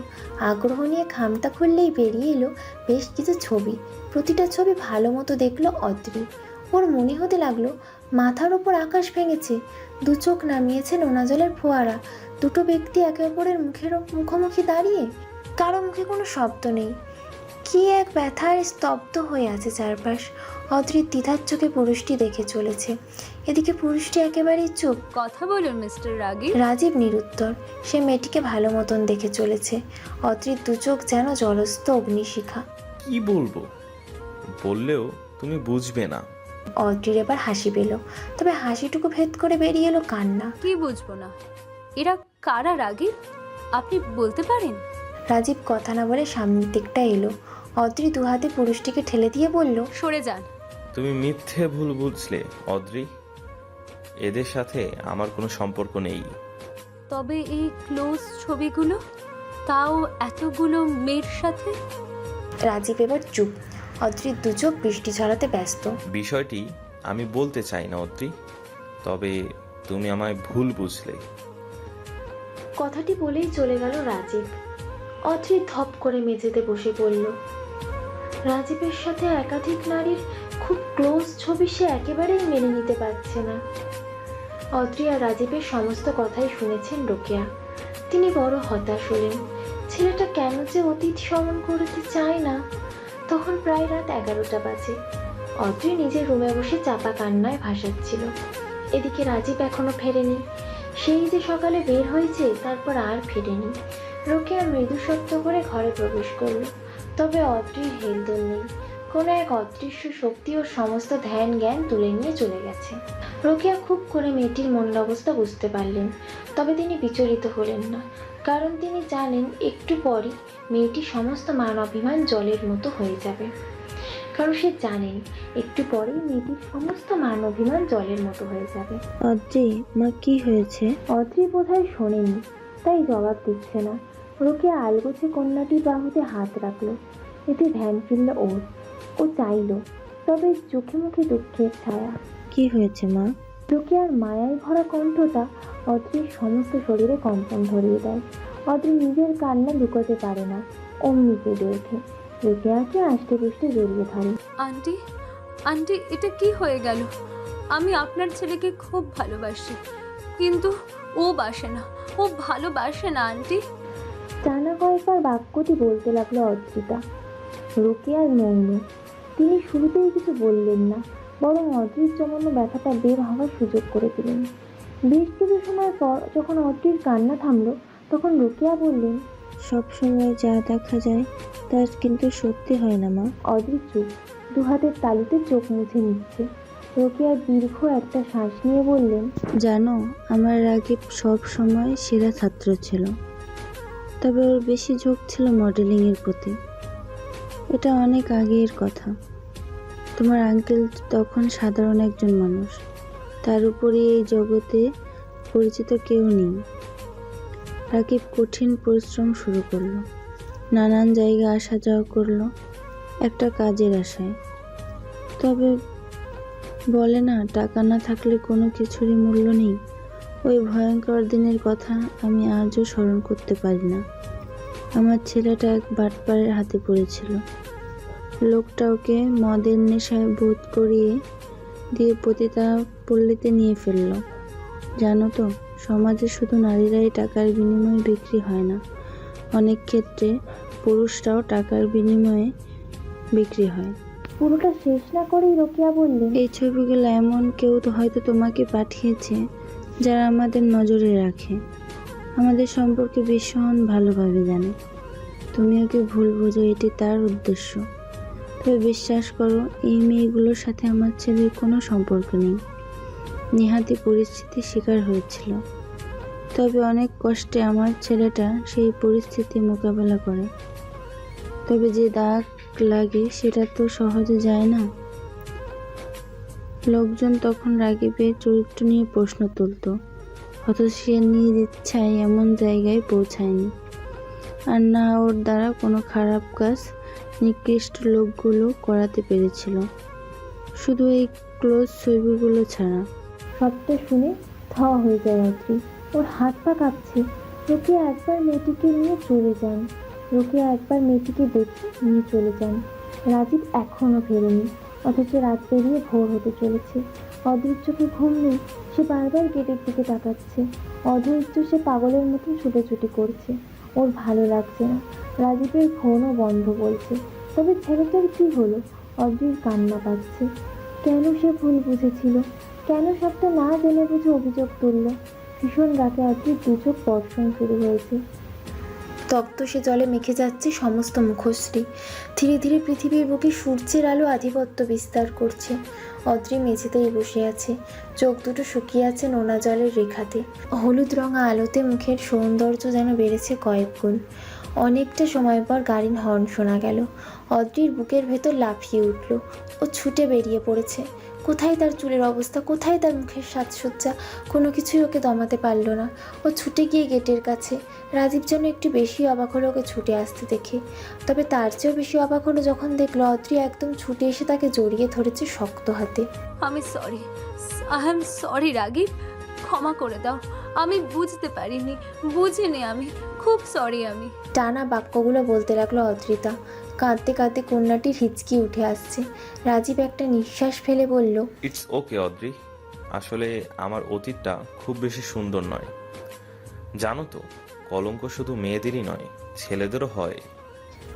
আগ্রহ নিয়ে খামটা খুললেই বেরিয়ে এলো বেশ কিছু ছবি। প্রতিটা ছবি ভালো মতো দেখলো অদ্রি। ওর মনে হতে লাগলো মাথার ওপর আকাশ ভেঙেছে। দু চোখ নামিয়েছে নোনা জলের ফোয়ারা। দুটো ব্যক্তি একে অপরের মুখোমুখি দাঁড়িয়ে। কারো মুখে কোনো শব্দ নেই। কি এক ব্যথায় স্তব্ধ হয়ে আছে চারপাশ। অদ্রির দ্বিধার চোখে পুরুষটি দেখে চলেছে। এদিকে পুরুষটি একেবারেই চুপ। কথা বলুন মিস্টার রাগী। রাজীব নিরুত্তর। সে মেয়েটিকে ভালো মতন দেখে চলেছে। অদ্রির দু চোখ যেন জলস্থ অগ্নিশিখা। কি বলবো? বললেও তুমি বুঝবে না। অদ্রির এবার হাসি পেল, তবে হাসিটুকু ভেদ করে বেরিয়ে এলো কান্না। কি বুঝবো না? এরা কারা রাগী? আপনি বলতে পারেন? রাজীব কথা না বলে সামনের দিকটা এলো। অদ্রি দু হাতে পুরুষটিকে ঠেলে দিয়ে বলল, সরে যান। তুমি মিথ্যে ভুল বুঝলে অদ্রি। এদের সাথে আমার কোনো সম্পর্ক নেই। তবে এই ক্লোজ ছবিগুলো, তাও এতগুলো মেয়ের সাথে? রাজীব এবার চুপ। অদ্রির দু চোখ বৃষ্টি ঝরাতে ব্যস্ত। বিষয়টি আমি বলতে চাই না অদ্রি, তবে তুমি আমায় ভুল বুঝলে। কথাটি বলেই চলে গেল রাজীব। অদ্রি ধপ করে মেঝেতে বসে পড়ল। রাজীবের সাথে একাধিক নারীর খুব ক্লোজ ছবি সে একেবারেই মেনে নিতে পারছে না। অদ্রি আর রাজীবের সমস্ত কথাই শুনেছেন রোকেয়া। তিনি বড় হতাশ হলেন। ছেলেটা কেন যে অতীত স্মরণ করতে চায় না। তখন প্রায় রাত 11টা বাজে। অদ্রি নিজের রুমে বসে চাপা কান্নায় ভাসাচ্ছিল। এদিকে রাজীব এখনো ফেরেনি। সেই যে সকালে বের হয়েছে তারপর আর ফেরেনি। রোকেয়া মৃদু শব্দ করে ঘরে প্রবেশ করল, তবে অদ্রির হেলদোল নেই। কোনো এক অদৃশ্য শক্তি ওর সমস্ত ধ্যান জ্ঞান তুলে নিয়ে চলে গেছে। রোকেয়া খুব করে মেয়েটির মনের অবস্থা বুঝতে পারলেন, তবে তিনি বিচলিত হলেন না, কারণ তিনি জানেন একটু পরই মেয়েটির সমস্ত মান অভিমান জলের মতো হয়ে যাবে। কারণ সে জানেন একটু পরেই মেয়েটির সমস্ত মান অভিমান জলের মতো হয়ে যাবে। অদ্রি, মা কি হয়েছে? অদ্রি বোধহয় শোনেনি, তাই জবাব দিচ্ছে না। রোকেয়া আলগোছে কন্যাটির বাহুতে হাত রাখলো। এতে ধ্যান ফিরল ওর। ও চাইল, তবে চোখে মুখে দুঃখের ছায়া। কি হয়েছে মা? রোকেয়ার মায়ায় ভরা কণ্ঠটা অদ্রির সমস্ত শরীরে কম্পন ধরিয়ে দেয়। অদ্রি নিজের কান্না লুকোতে পারে না, অমনি কেঁদে ওঠে। রোকেয়াকে আষ্টে পুষ্টে জড়িয়ে ধরে। আন্টি, আন্টি, এটা কি হয়ে গেল? আমি আপনার ছেলেকে খুব ভালোবাসি, কিন্তু ও বাসে না, ও ভালোবাসে না আন্টি। টানা কয়েকবার বাক্যটি বলতে লাগলো অদ্রিতা। রোকেয়ার মৌন। তিনি শুরুতেই কিছু বললেন না, বরং অদ্রির জমানো ব্যথাটা বের হওয়ার সুযোগ করে দিলেন। বেশ কিছু সময় পর যখন অদ্রির কান্না থামলো তখন রোকেয়া বললেন, সব সময় যা দেখা যায় তা কিন্তু সত্যি হয় না মা। অদ্রি চুপ, দু হাতের তালুতে চোখ মুছে নিচ্ছে। রোকেয়া দীর্ঘ একটা শ্বাস নিয়ে বললেন, জানো আমার রাগীব সব সময় সেরা ছাত্র ছিল, তবে ওর বেশি ঝোঁক ছিল মডেলিংয়ের প্রতি। এটা অনেক আগের কথা। তোমার আঙ্কেল তখন সাধারণ একজন মানুষ, তার উপরে এই জগতে পরিচিত কেউ নেই। রাকিব কঠিন পরিশ্রম শুরু করলো, নানান জায়গায় আসা যাওয়া করলো একটা কাজের আশায়। তবে বলে না, টাকা না থাকলে কোনো কিছুরই মূল্য নেই। ওই ভয়ঙ্কর দিনের কথা আমি আজও স্মরণ করতে পারি না। আমার ছেলেটা এক বাটপারের হাতে পড়েছিল। লোকটা ওকে মদের নেশায় বোধ করিয়ে দিয়ে পতিতা পল্লীতে নিয়ে ফেলল। জানো তো, সমাজে শুধু নারীরাই টাকার বিনিময়ে বিক্রি হয় না, অনেক ক্ষেত্রে পুরুষরাও টাকার বিনিময়ে বিক্রি হয়। পুরোটা শেষ না করেই রোকেয়া বললেন, এই ছবিগুলো এমন কেউ তো হয়তো তোমাকে পাঠিয়েছে যারা আমাদের নজরে রাখে, আমাদের সম্পর্কে ভীষণ ভালোভাবে জানে। তুমি ওকে ভুল বোঝো, এটি তার উদ্দেশ্য। তবে বিশ্বাস করো, এই মেয়েগুলোর সাথে আমার ছেলের কোনো সম্পর্ক নেই। নেহাতি পরিস্থিতির শিকার হয়েছিল, তবে অনেক কষ্টে আমার ছেলেটা সেই পরিস্থিতি মোকাবেলা করে। তবে যে দাগ লাগে সেটা তো সহজে যায় না। লোকজন তখন রাগীবের চরিত্র নিয়ে প্রশ্ন তুলত, অথচ সে নিজ ইচ্ছায় এমন জায়গায় পৌঁছায়নি। আর না ওর দ্বারা কোনো খারাপ কাজ নিকৃষ্ট লোকগুলো করাতে পেরেছিল, শুধু এই ক্লোজ ছবিগুলো ছাড়া। সবটা শুনে থা হয়ে যায় অদ্রি, ওর হাত পা কাঁপছে। রোকেয়া একবার মেয়েটিকে নিয়ে চলে যান, রোকেয়া একবার মেয়েটিকে দেখে নিয়ে চলে যান। রাজীব এখনও ফেরেনি, অথচ রাত পেরিয়ে ভোর হতে চলেছে। অদ্রির চোখে ঘুম নেই, সে বারবার গেটের দিকে তাকাচ্ছে। অধৈর্য সে পাগলের মতন ছুটোছুটি করছে। ওর ভালো লাগছে না। রাজীবের ফোনও বন্ধ বলছে। তবে ছেলেটার কী হলো? অদ্রির কান্না পাচ্ছে। কেন সে ভুল বুঝেছিল? কেন সবটা না জেনে বুঝে অভিযোগ তুলল? ভীষণ রাগে অদ্রির দু চোখ বর্ষণ শুরু হয়েছে। তপ্ত সে জলে মেখে যাচ্ছে সমস্ত মুখশ্রী। ধীরে ধীরে পৃথিবীর বুকে সূর্যের আলো আধিপত্য বিস্তার করছে। অদ্রি মেঝেতেই বসে আছে, চোখ দুটো শুকিয়ে আছে নোনা জলের রেখাতে। হলুদ রঙা আলোতে মুখের সৌন্দর্য যেন বেড়েছে কয়েক গুণ। অনেকটা সময় পর গাড়ির হর্ন শোনা গেল। অদ্রির বুকের ভেতর লাফিয়ে উঠল। ও ছুটে বেরিয়ে পড়েছে। কোথায় তার চুলের অবস্থা, কোথায় তার মুখের সাজসজ্জা, কোনো কিছুই ওকে দমাতে পারল না। ও ছুটে গিয়ে গেটের কাছে। রাজীব যেন একটু বেশি অবাক হলো ওকে ছুটে আসতে দেখে। তবে তার চেয়েও বেশি অবাক হলো যখন দেখলো অদ্রি একদম ছুটে এসে তাকে জড়িয়ে ধরেছে শক্ত হাতে। আমি sorry, I am sorry Ragib, ক্ষমা করে দাও। আমি বুঝতে পারিনি, বুঝিনি, আমি খুব সরি। আমি টানা বাক্যগুলো বলতে লাগলো অদ্রিতা। কাঁদতে কাঁদতে কন্যাটির হিচকি উঠে আসছে। রাজীব একটা নিঃশ্বাস ফেলে বলল, ইটস ওকে অদ্রি, আসলে আমার অতীতটা খুব বেশি সুন্দর নয়। জানো তো, কলঙ্ক শুধু মেয়েদেরই নয়, ছেলেদেরও হয়।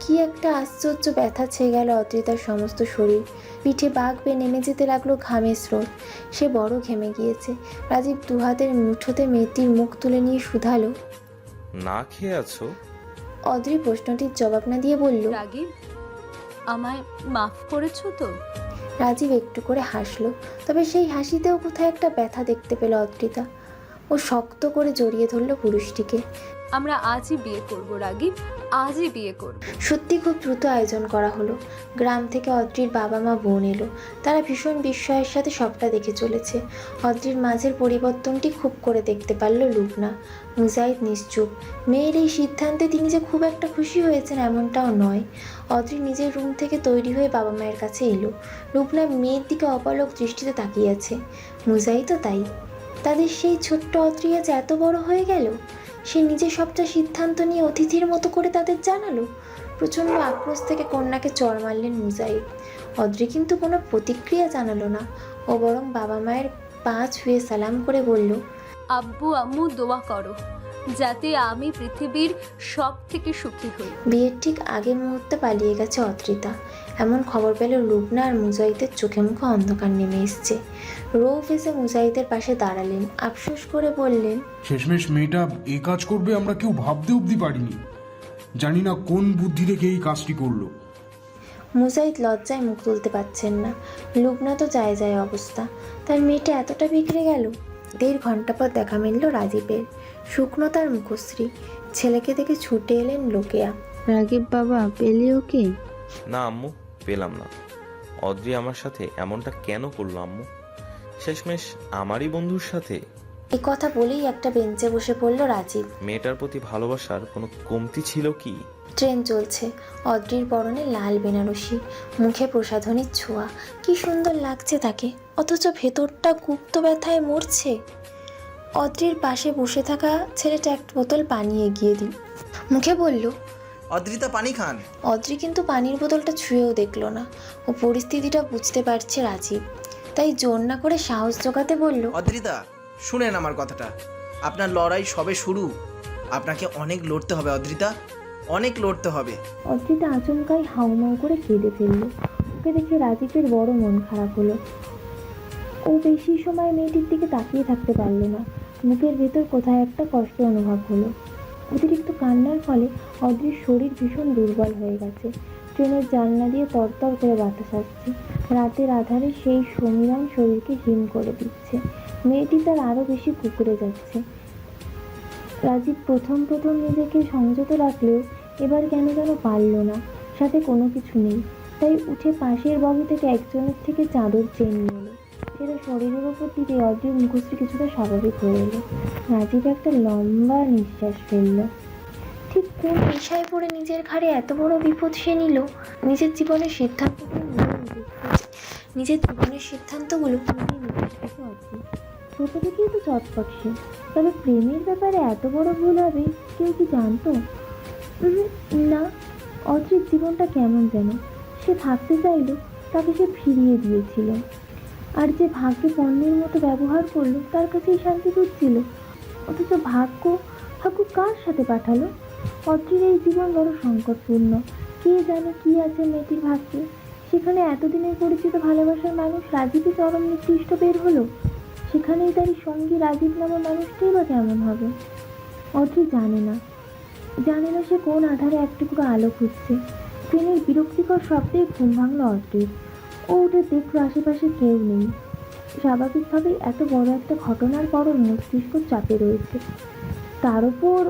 কি একটা আশ্চর্য ব্যথা ছেয়ে গেল অদ্রিতার সমস্ত শরীর। পিঠে বাঘ বেয়ে নেমে যেতে লাগলো ঘামের স্রোত। সে বড় ঘেমে গিয়েছে। রাজীব দু হাতের মুঠোতে মেয়েটির মুখ তুলে নিয়ে শুধালো, না খেয়ে আছো? অদ্রি প্রশ্নটির জবাব না দিয়ে বলল, রাগীব, আমায় মাফ করেছো তো? রাজীব একটু করে হাসলো। তবে সেই হাসিতেও কোথায় একটা ব্যথা দেখতে পেল অদ্রিতা। ও শক্ত করে জড়িয়ে ধরলো পুরুষটিকে। আমরা আজই বিয়ে করব রাগীব, আজই বিয়ে করব। সত্যি খুব দ্রুত আয়োজন করা হলো। গ্রাম থেকে অদ্রির বাবা মা বোন এলো। তারা ভীষণ বিস্ময়ের সাথে সবটা দেখে চলেছে। অদ্রির মাঝের পরিবর্তনটি খুব করে দেখতে পারল লুবনা। মুজাহিদ নিশ্চুপ। মেয়ের এই সিদ্ধান্তে তিনি যে খুব একটা খুশি হয়েছেন এমনটাও নয়। অদ্রি নিজের রুম থেকে তৈরি হয়ে বাবা মায়ের কাছে এলো। লুবনা মেয়ের দিকে অপলক দৃষ্টিতে তাকিয়ে আছে। মুজাহিদও তাই। তাদের সেই ছোট্ট অদ্রি আজ এত বড় হয়ে গেল। সে নিজে সবটা সিদ্ধান্ত নিয়ে অতিথির মতো করে তাদের জানালো। প্রচণ্ড আক্রোশ থেকে কন্যাকে চড় মারলেন মুজাহিদ। অদ্রি কিন্তু কোনো প্রতিক্রিয়া জানালো না। ও বরং বাবা মায়ের পা ছুঁয়ে সালাম করে বলল, আব্বু আম্মু দোয়া করো, যাতে আমি পৃথিবীর সব থেকে সুখী হই। বিয়ের ঠিক আগের মুহূর্তে পালিয়ে গেছে অদ্রিতা। এমন খবর পেল লুবনা আর মুজাহিদের চোখে মুখে অন্ধকার নেমে এসছে। রৌফ এসে মুজাহিদের পাশে দাঁড়ালেন, আফসোস করে বললেন, শেষমেশ মেয়েটা এই কাজ করবে আমরা কেউ ভাবতে অবধি পারিনি। জানি না কোন বুদ্ধি রেখে এই কাজটি করলো। মুজাহিদ লজ্জায় মুখ তুলতে পারছেন না। লুবনা তো যায় যায় অবস্থা, তার মেয়েটা এতটা বিগড়ে গেল। 1.5 ঘন্টা পর দেখা মিলল রাজীবের। শুকনো তার মুখশ্রী, ছেলেকে দেখে ছুটে এলেন লোকেয়া। রাগীব বাবা, পেলি ওকে? না আম্মু, পেলাম না। অদ্রি আমার সাথে এমনটা কেন করলো আম্মু? শেষমেশ আমারই বন্ধুর সাথে। এই কথা বলেই একটা বেঞ্চে বসে পড়ল রাজীব। মেয়েটার প্রতি ভালোবাসার কোনো কমতি ছিল কি? ট্রেন চলছে, অদ্রির পরনে লাল বেনারসি, মুখে প্রসাধনীর ছোঁয়া, কি সুন্দর লাগছে তাকে, অথচ ভেতরটা গুপ্ত ব্যথায় মরছে। অদ্রির পাশে বসে থাকা ছেলেটা এক বোতল পানি এগিয়ে দিল, মুখে বলল, অদ্রিতা পানি খান। অদ্রি কিন্তু পানির বোতলটা ছুঁয়েও দেখলো না। ও পরিস্থিতিটা বুঝতে পারছে রাজীব, তাই জোর না করে সাহস জোগাতে বলল, অদ্রিতা শুনেন আমার কথাটা, আপনার লড়াই সবে শুরু। আপনাকে অনেক লড়তে হবে অদ্রিতা, অনেক লড়তে হবে। অদ্রিতা আচমকাই হাউমাউ করে কেঁদে ফেলল। ওকে দেখে রাজীবের বড় মন খারাপ হলো। ও বেশি সময় মেয়েটির দিকে তাকিয়ে থাকতে পারল না। মুখের ভেতর কোথায় একটা কষ্ট অনুভব হলো। অতিরিক্ত কান্নার ফলে অদ্রির শরীর ভীষণ দুর্বল হয়ে গেছে। ট্রেনের জানলা দিয়ে তরতর করে বাতাস আসছে। রাতের আধারে সেই সমীরণ শরীরকে হিম করে দিচ্ছে। মেয়েটি তার আরও বেশি কুকুরে যাচ্ছে। রাজীব প্রথম নিজেকে সংযত রাখলেও এবার কেন যেন পারল না। সাথে কোনো কিছু নেই, তাই উঠে পাশের বগি থেকে একজনের থেকে চাদর চেয়ে নিয়ে এলো। সেটা শরীরের ওপর দিতে অদ্রির মুখশ্রী কিছুটা স্বাভাবিক হয়ে এলো। রাজীব একটা লম্বা নিঃশ্বাস ফেলল। ঠিক কোন পেশায় পড়ে নিজের ঘাড়ে এত বড় বিপদ সে নিল? নিজের জীবনের সিদ্ধান্তগুলো নিজেই নিতে শিখেছে অদ্রি। ছোট থেকেই তো চটপট সে, তবে প্রেমের ব্যাপারে এত বড় ভুল হবে কেউ কি জানতো? না। অদ্রির জীবনটা কেমন যেন, সে থাকতে চাইল, তাকে সে ফিরিয়ে দিয়েছিল। আর যে ভাগ্যে পণ্যের মতো ব্যবহার করলো তার কাছেই শান্তি খুঁজছিল। অথচ ভাগ্য কার সাথে পাঠালো? অদ্রির এই জীবন বড় সংকটপূর্ণ। কে জানে কি আছে মেয়েটির ভাগ্যে। সেখানে এতদিনের পরিচিত ভালোবাসার মানুষ রাজীবই চরম নিকৃষ্ট বের হলো। সেখানেই তারই সঙ্গী রাজীব নামের মানুষটাই বা কেমন হবে? অদ্রি জানে না সে কোন আধারে একটুকরো আলো খুঁজছে। ট্রেনের বিরক্তিকর শব্দে ঘুম ভাঙল অদ্রির। ও উঠে দেখলো আশেপাশে কেউ নেই। স্বাভাবিকভাবেই এত বড় একটা ঘটনার পরও মস্তিষ্ক চাপে রয়েছে। তার উপর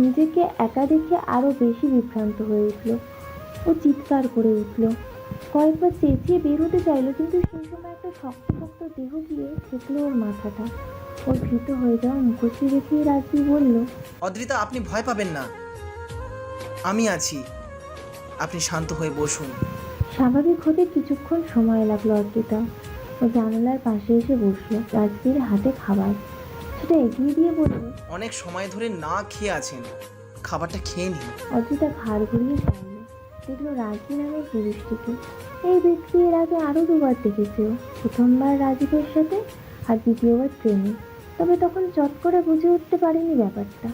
নিজেকে একা দেখে আরও বেশি বিভ্রান্ত হয়ে উঠল। ও চিৎকার করে উঠল, কয়েকবার চেঁচিয়ে বের হতে চাইল, কিন্তু সেই সময় একটা শক্তপোক্ত দেহ গিয়ে ঠেকলো ওর মাথাটা। ওর ভীত হয়ে যাওয়া মুখশ্রী দেখে রাজীব বলল, অদ্রিতা আপনি ভয় পাবেন না, আমি আছি, আপনি শান্ত হয়ে বসুন। স্বাভাবিক হতে কিছুক্ষণ সময় লাগলো অদ্রিতা। ও জানালার পাশে এসে বসলো। রাজবীর হাতে খাবার, সেটা এগিয়ে দিয়ে বলল, অনেক সময় ধরে না খেয়ে আছেন, খাবারটা খেয়ে নিন। অদ্রিতা ঘাড় ঘুরিয়ে চাইল, দেখলো রাজবীর নামের পুরুষটিকে। এই ব্যক্তি এর আগে আরও 2 বার দেখেছে। প্রথমবার রাজীবের সাথে, আর দ্বিতীয়বার ট্রেনে। তবে তখন চট করে বুঝে উঠতে পারেনি ব্যাপারটা।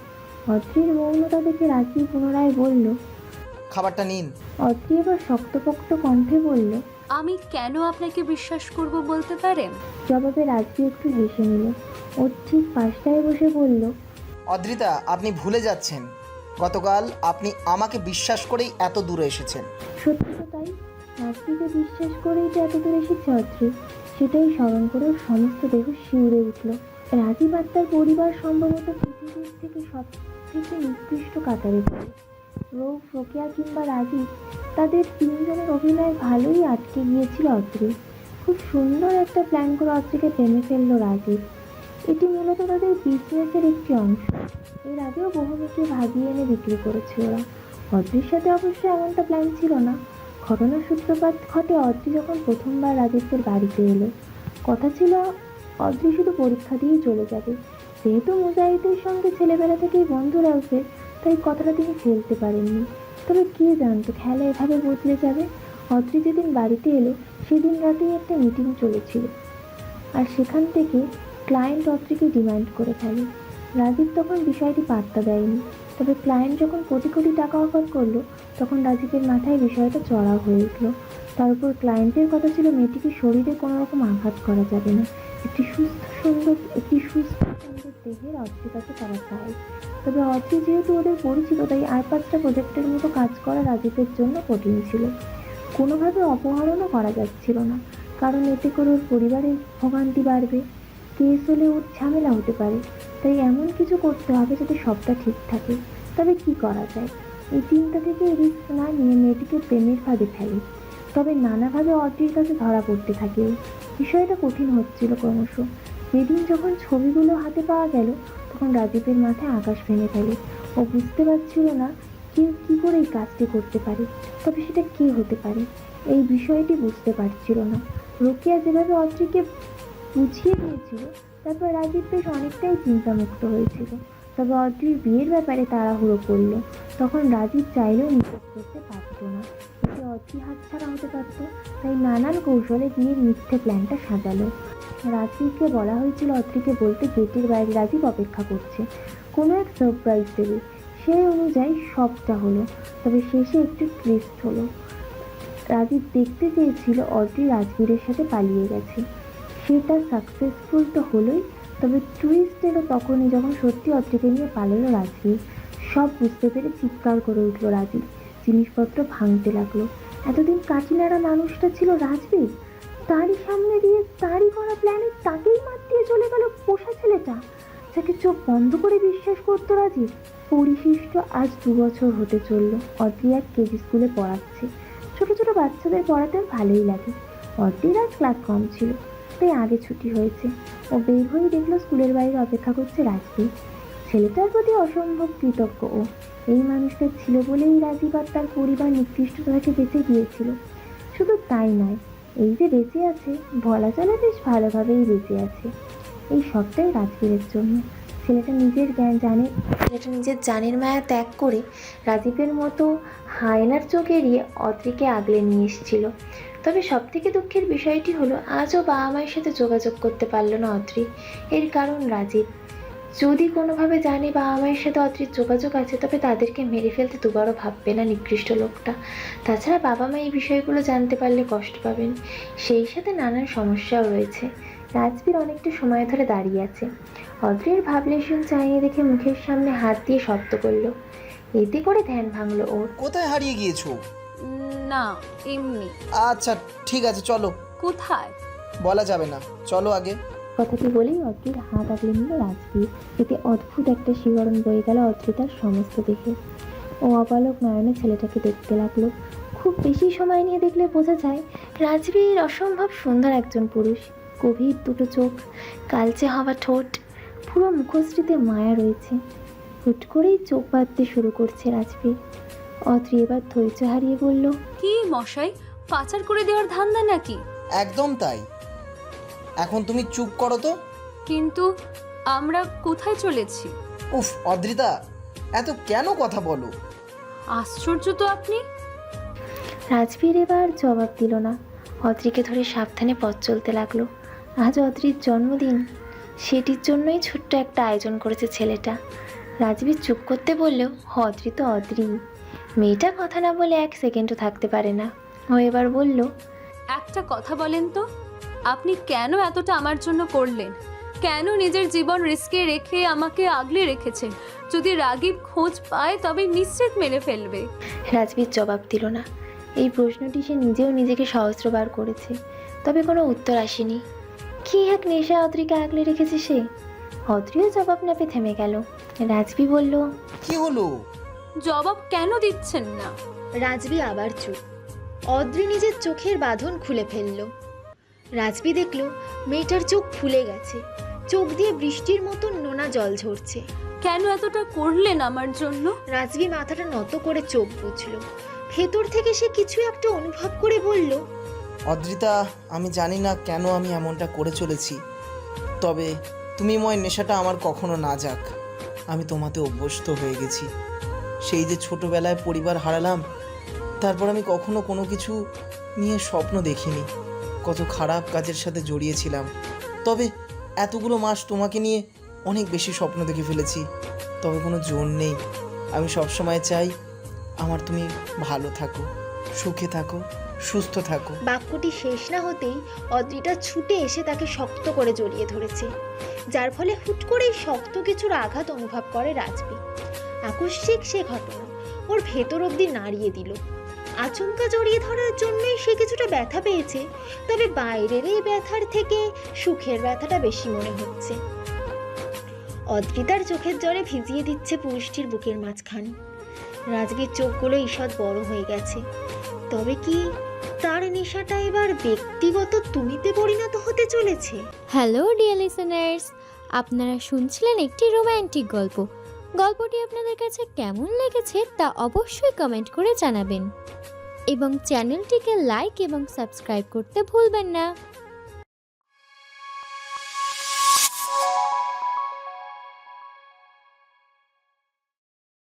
অদ্রির মৌনতা দেখে রাজীব পুনরায় বলল, খাবারটা নিন। অদ্রি এবার শক্তপোক্ত কণ্ঠে বলল, আমি কেন আপনাকে বিশ্বাস করব বলতে পারেন? জবাবে রাজবীর একটু হেসে নিল। ওর ঠিক পাশটায় বসে বলল, অদ্রিতা আপনি ভুলে যাচ্ছেন, গতকাল আপনি আমাকে বিশ্বাস করেই এত দূরে এসেছেন। সত্যি তো তাই, রাজবীরকে বিশ্বাস করেই তো এত দূর এসেছে অদ্রি। সেটাই স্মরণ করে ওর সমস্ত দেহ শিউরে উঠল। রাজীব আর তার পরিবার সম্ভবত পৃথিবীর থেকে সব থেকে নিকৃষ্ট কাতারে পড়ে। রৌফ, রোকেয়া কিংবা রাজীব, তাদের 3 জনের অভিনয় ভালোই আটকে গিয়েছিল অদ্রি। খুব সুন্দর একটা প্ল্যান করে অদ্রিকে টেনে ফেললো রাজীব। এটি মূলত তাদের বিজনেসের একটি অংশ। এর আগেও বহু মেয়েকে ভাগিয়ে এনে বিক্রি করেছে ওরা। অদ্রির সাথে অবশ্য এমনটা প্ল্যান ছিল না। ঘটনার সূত্রপাত ঘটে অদ্রি যখন প্রথমবার রাজীবদের বাড়িতে এলো। কথা ছিল অদ্রি শুধু পরীক্ষা দিয়েই চলে যাবে। যেহেতু মুজাহিদের সঙ্গে ছেলেবেলা থেকেই বন্ধু রাখবে, তাই কথাটা তিনি ফেলতে পারেননি। তবে কে জানতো খেলা এভাবে বদলে যাবে। অদ্রি যেদিন বাড়িতে এলো সেদিন রাতেই একটা মিটিং চলেছিল, আর সেখান থেকে ক্লায়েন্ট অদ্রিকে ডিমান্ড করে ফেলে। রাজীব তখন বিষয়টি পাত্তা দেয়নি, তবে ক্লায়েন্ট যখন কোটি কোটি টাকা অফার করলো তখন রাজীবের মাথায় বিষয়টা চড়াও হয়ে উঠলো। তার উপর ক্লায়েন্টের কথা ছিল মেয়েটিকে শরীরে কোনো রকম আঘাত করা যাবে না, একটি সুস্থ সুন্দর দেহের অদ্রিতাকে তারা চায়। তবে অদ্রি যেহেতু ওদের পরিচিত, তাই আর 5টা প্রজেক্টের মতো কাজ করা রাজীবের জন্য কঠিন ছিল। কোনোভাবে অপহরণও করা যাচ্ছিল না, কারণ এতে করে ওর পরিবারের ভোগান্তি বাড়বে, কেস হলে ওর ঝামেলা হতে পারে। তাই এমন কিছু করতে হবে যাতে সবটা ঠিক থাকে। তবে কি করা যায়, এই চিন্তা থেকে রিস্ক না নিয়ে মেয়েটিকে প্রেমের ফাঁদে ফেলে। তবে নানাভাবে অদ্রির কাছে ধরা পড়তে থাকেও। বিষয়টা কঠিন হচ্ছিল ক্রমশ। যেদিন যখন ছবিগুলো হাতে পাওয়া গেল তখন রাজীবের মাথায় আকাশ ভেঙে ফেলে। ও বুঝতে পারছিল না কেউ কী করে এই কাজটি করতে পারে, তবে সেটা কে হতে পারে এই বিষয়টি বুঝতে পারছিল না। রোকেয়া যেভাবে অদ্রিকে বুঝিয়ে দিয়েছিল, তারপর রাজীব বেশ অনেকটাই চিন্তামুক্ত হয়েছিল। তবে অদ্রির বিয়ের ব্যাপারে তাড়াহুড়ো করল। তখন রাজীব চাইলেও নিষেধ করতে পারত না, এতে অদ্রি হাতছাড়া হতে পারত। তাই নানান কৌশলে বিয়ের মিথ্যে প্ল্যানটা সাজালো। রাজীবকে বলা হয়েছিল অদ্রিকে বলতে গেটের বাইরে রাজীব অপেক্ষা করছে, কোনো এক সারপ্রাইজ দেবে। সেই অনুযায়ী সবটা হলো। তবে শেষে একটু টুইস্ট হলো। রাজীব দেখতে চেয়েছিল অদ্রি রাজবীরের সাথে পালিয়ে গেছে, সেটা সাকসেসফুল তো হলোই। তবে টুইস্ট এলো তখনই যখন সত্যি অদ্রিকে নিয়ে পালালো রাজবীর। সব বুঝতে পেরে চিৎকার করে উঠল রাজীব, জিনিসপত্র ভাঙতে লাগলো। এতদিন কাটিনাড়া মানুষটা ছিল রাজবীর, তারই সামনে দিয়ে তারই করা প্ল্যানে তাকেই মার দিয়ে চলে গেল পোষা ছেলেটা, যাকে চোখ বন্ধ করে বিশ্বাস করতো রাজীব। পরিশিষ্ট আজ 2 বছর হতে চলল। অদ্রি এক কেজি স্কুলে পড়াচ্ছে। ছোট ছোট বাচ্চাদের পড়াতে ভালোই লাগে। অদ্রির আজ ক্লাস কম ছিল, তাই আগে ছুটি হয়েছে। ও বের হয়ে দেখলো স্কুলের বাইরে অপেক্ষা করছে রাজবীর। ছেলেটার প্রতি অসম্ভব কৃতজ্ঞ ও। এই মানুষটা ছিল বলেই রাজীব আর তার পরিবার নিকৃষ্টতা থেকে বেঁচে গিয়েছিল। শুধু তাই নয়, এই যে বেঁচে আছে, বলা চলে বেশ ভালোভাবেই বেঁচে আছে। এই সবটাই রাজবীরের জন্য। ছেলেটা নিজের নিজের জানের মায়া ত্যাগ করে রাজীবের মতো হায়নার চোখ এড়িয়ে অদ্রিকে আগলে নিয়ে এসেছিল। তবে সবথেকে দুঃখের বিষয়টি হলো আজও বাবা মায়ের সাথে যোগাযোগ করতে পারল না অদ্রি। এর কারণ রাজীব। যদি কোনোভাবে জানে বাবা মায়ের সাথে অদ্রির যোগাযোগ আছে, তবে তাদেরকে মেরে ফেলতে দুবারও ভাববে না নিকৃষ্ট লোকটা। তাছাড়া বাবা মা এই বিষয়গুলো জানতে পারলে কষ্ট পাবেন। সেই সাথে নানান সমস্যাও রয়েছে। রাজবীর অনেকটা সময় ধরে দাঁড়িয়ে আছে। অদ্রির ভাবলেশন চাইয়ে দেখে মুখের সামনে হাত দিয়ে শব্দ করলো। এতে করে ধ্যান ভাঙলো ওর। কোথায় হারিয়ে গিয়েছো? না, এমনি। আচ্ছা ঠিক আছে, চলো। কোথায় বলা যাবে না, চলো আগে। কথাটি বলেই অদ্রির হাত আগলে নিল রাজবীর। এতে অদ্ভুত একটা শিহরণ বয়ে গেল অদ্রিতার সমস্ত দেখে। ও অবালক নয়নে ছেলেটাকে দেখতে লাগলো। খুব বেশি সময় নিয়ে দেখলে বোঝা যায় রাজবীর অসম্ভব সুন্দর একজন পুরুষ। গভীর দুটো চোখ, কালচে হওয়া ঠোঁট, পুরো মুখশ্রীতে মায়া রয়েছে। হুট করেই চোখ বাঁধতে শুরু করছে রাজবীর। অদ্রি এবার ধৈর্য হারিয়ে বলল, কি মশাই, পাচার করে দেওয়ার ধান্দা নাকি? একদম তাই। এখন তুমি চুপ করো তো। কিন্তু আমরা কোথায় চলেছি? উফ অদ্রিতা, এত কেন কথা বলো? আশ্চর্য তো আপনি। রাজবীর এবার জবাব দিল না। অদ্রিকে ধরে সাবধানে পথ চলতে লাগলো। আজ অদ্রির জন্মদিন, সেটির জন্যই ছোট্ট একটা আয়োজন করেছে ছেলেটা। রাজবীর চুপ করতে বললেও অদ্রি তো অদ্রি, মেয়েটা কথা না বলে 1 সেকেন্ডও থাকতে পারে না। ও এবার বলল, একটা কথা বলেন তো, আপনি কেন এতটা আমার জন্য করলেন? কেন নিজের জীবন রিস্কে রেখে আমাকে আগলে রেখেছেন? যদি রাগীব খোঁজ পায় তবে নিশ্চিত মেরে ফেলবে। রাজবীর জবাব দিল না। এই প্রশ্নটি সে নিজেও নিজেকে সহস্রবার করেছে, তবে কোনো উত্তর আসেনি। কি এক নেশা অদ্রিকে আগলে রেখেছে সে। অদ্রিও জবাব না পেয়ে থেমে গেল। রাজবী বলল, কি হলো? জবাব কেন দিচ্ছেন না? রাজবী আবার চুপ। অদ্রি নিজের চোখের বাঁধন খুলে ফেলল। রাজবী দেখল মেয়েটার চোখ ফুলে গেছে, চোখ দিয়ে বৃষ্টির মতন নোনা জল ঝরছে। কেন এতটা করলেন আমার জন্য? রাজবী মাথাটা নত করে চোখ বুঝল। ভেতর থেকে সে কিছু একটা অনুভব করে বলল, অদ্রিতা, আমি জানি না কেন আমি এমনটা করে চলেছি, তবে তুমি ময় নেশাটা আমার কখনো না যাক। আমি তোমাতে অভ্যস্ত হয়ে গেছি। সেই যে ছোটবেলায় পরিবার হারালাম, তারপর আমি কখনো কোনো কিছু নিয়ে স্বপ্ন দেখিনি। কত খারাপ কাজের সাথে জড়িয়েছিলাম, তবে এতগুলো মাস তোমাকে নিয়ে অনেক বেশি স্বপ্ন দেখে ফেলেছি, তবে কোনো জোর নেই। আমি সবসময় চাই আমার তুমি ভালো থাকো, সুখে থাকো, সুস্থ থাকো। বাক্যটি শেষ না হতেই অদ্রিতা ছুটে এসে তাকে শক্ত করে জড়িয়ে ধরেছে, যার ফলে হুট করেই শক্ত কিছুর আঘাত অনুভব করে রাজবি। আকস্মিক সে ঘটনা ওর ভেতর অবধি নাড়িয়ে দিল। আচমকা জড়িয়ে ধরার জন্যই সে কিছুটা ব্যথা পেয়েছে, তবে বাইরের এই ব্যথার থেকে সুখের ব্যথাটা বেশি মনে হচ্ছে। অদ্রিতার চোখের জলে ভিজিয়ে দিচ্ছে পুরুষটির বুকের মাঝখান। রাজবীর চোখগুলো ঈষৎ বড় হয়ে গেছে। তবে কি তার নেশাটা এবার ব্যক্তিগত তুমিতে পরিণত হতে চলেছে? হ্যালো ডিয়ার লিসেনার্স, আপনারা শুনছিলেন একটি রোমান্টিক গল্প। গল্পটি আপনাদের কাছে কেমন লেগেছে তা অবশ্যই কমেন্ট করে জানাবেন এবং চ্যানেলটিকে লাইক এবং সাবস্ক্রাইব করতে ভুলবেন না।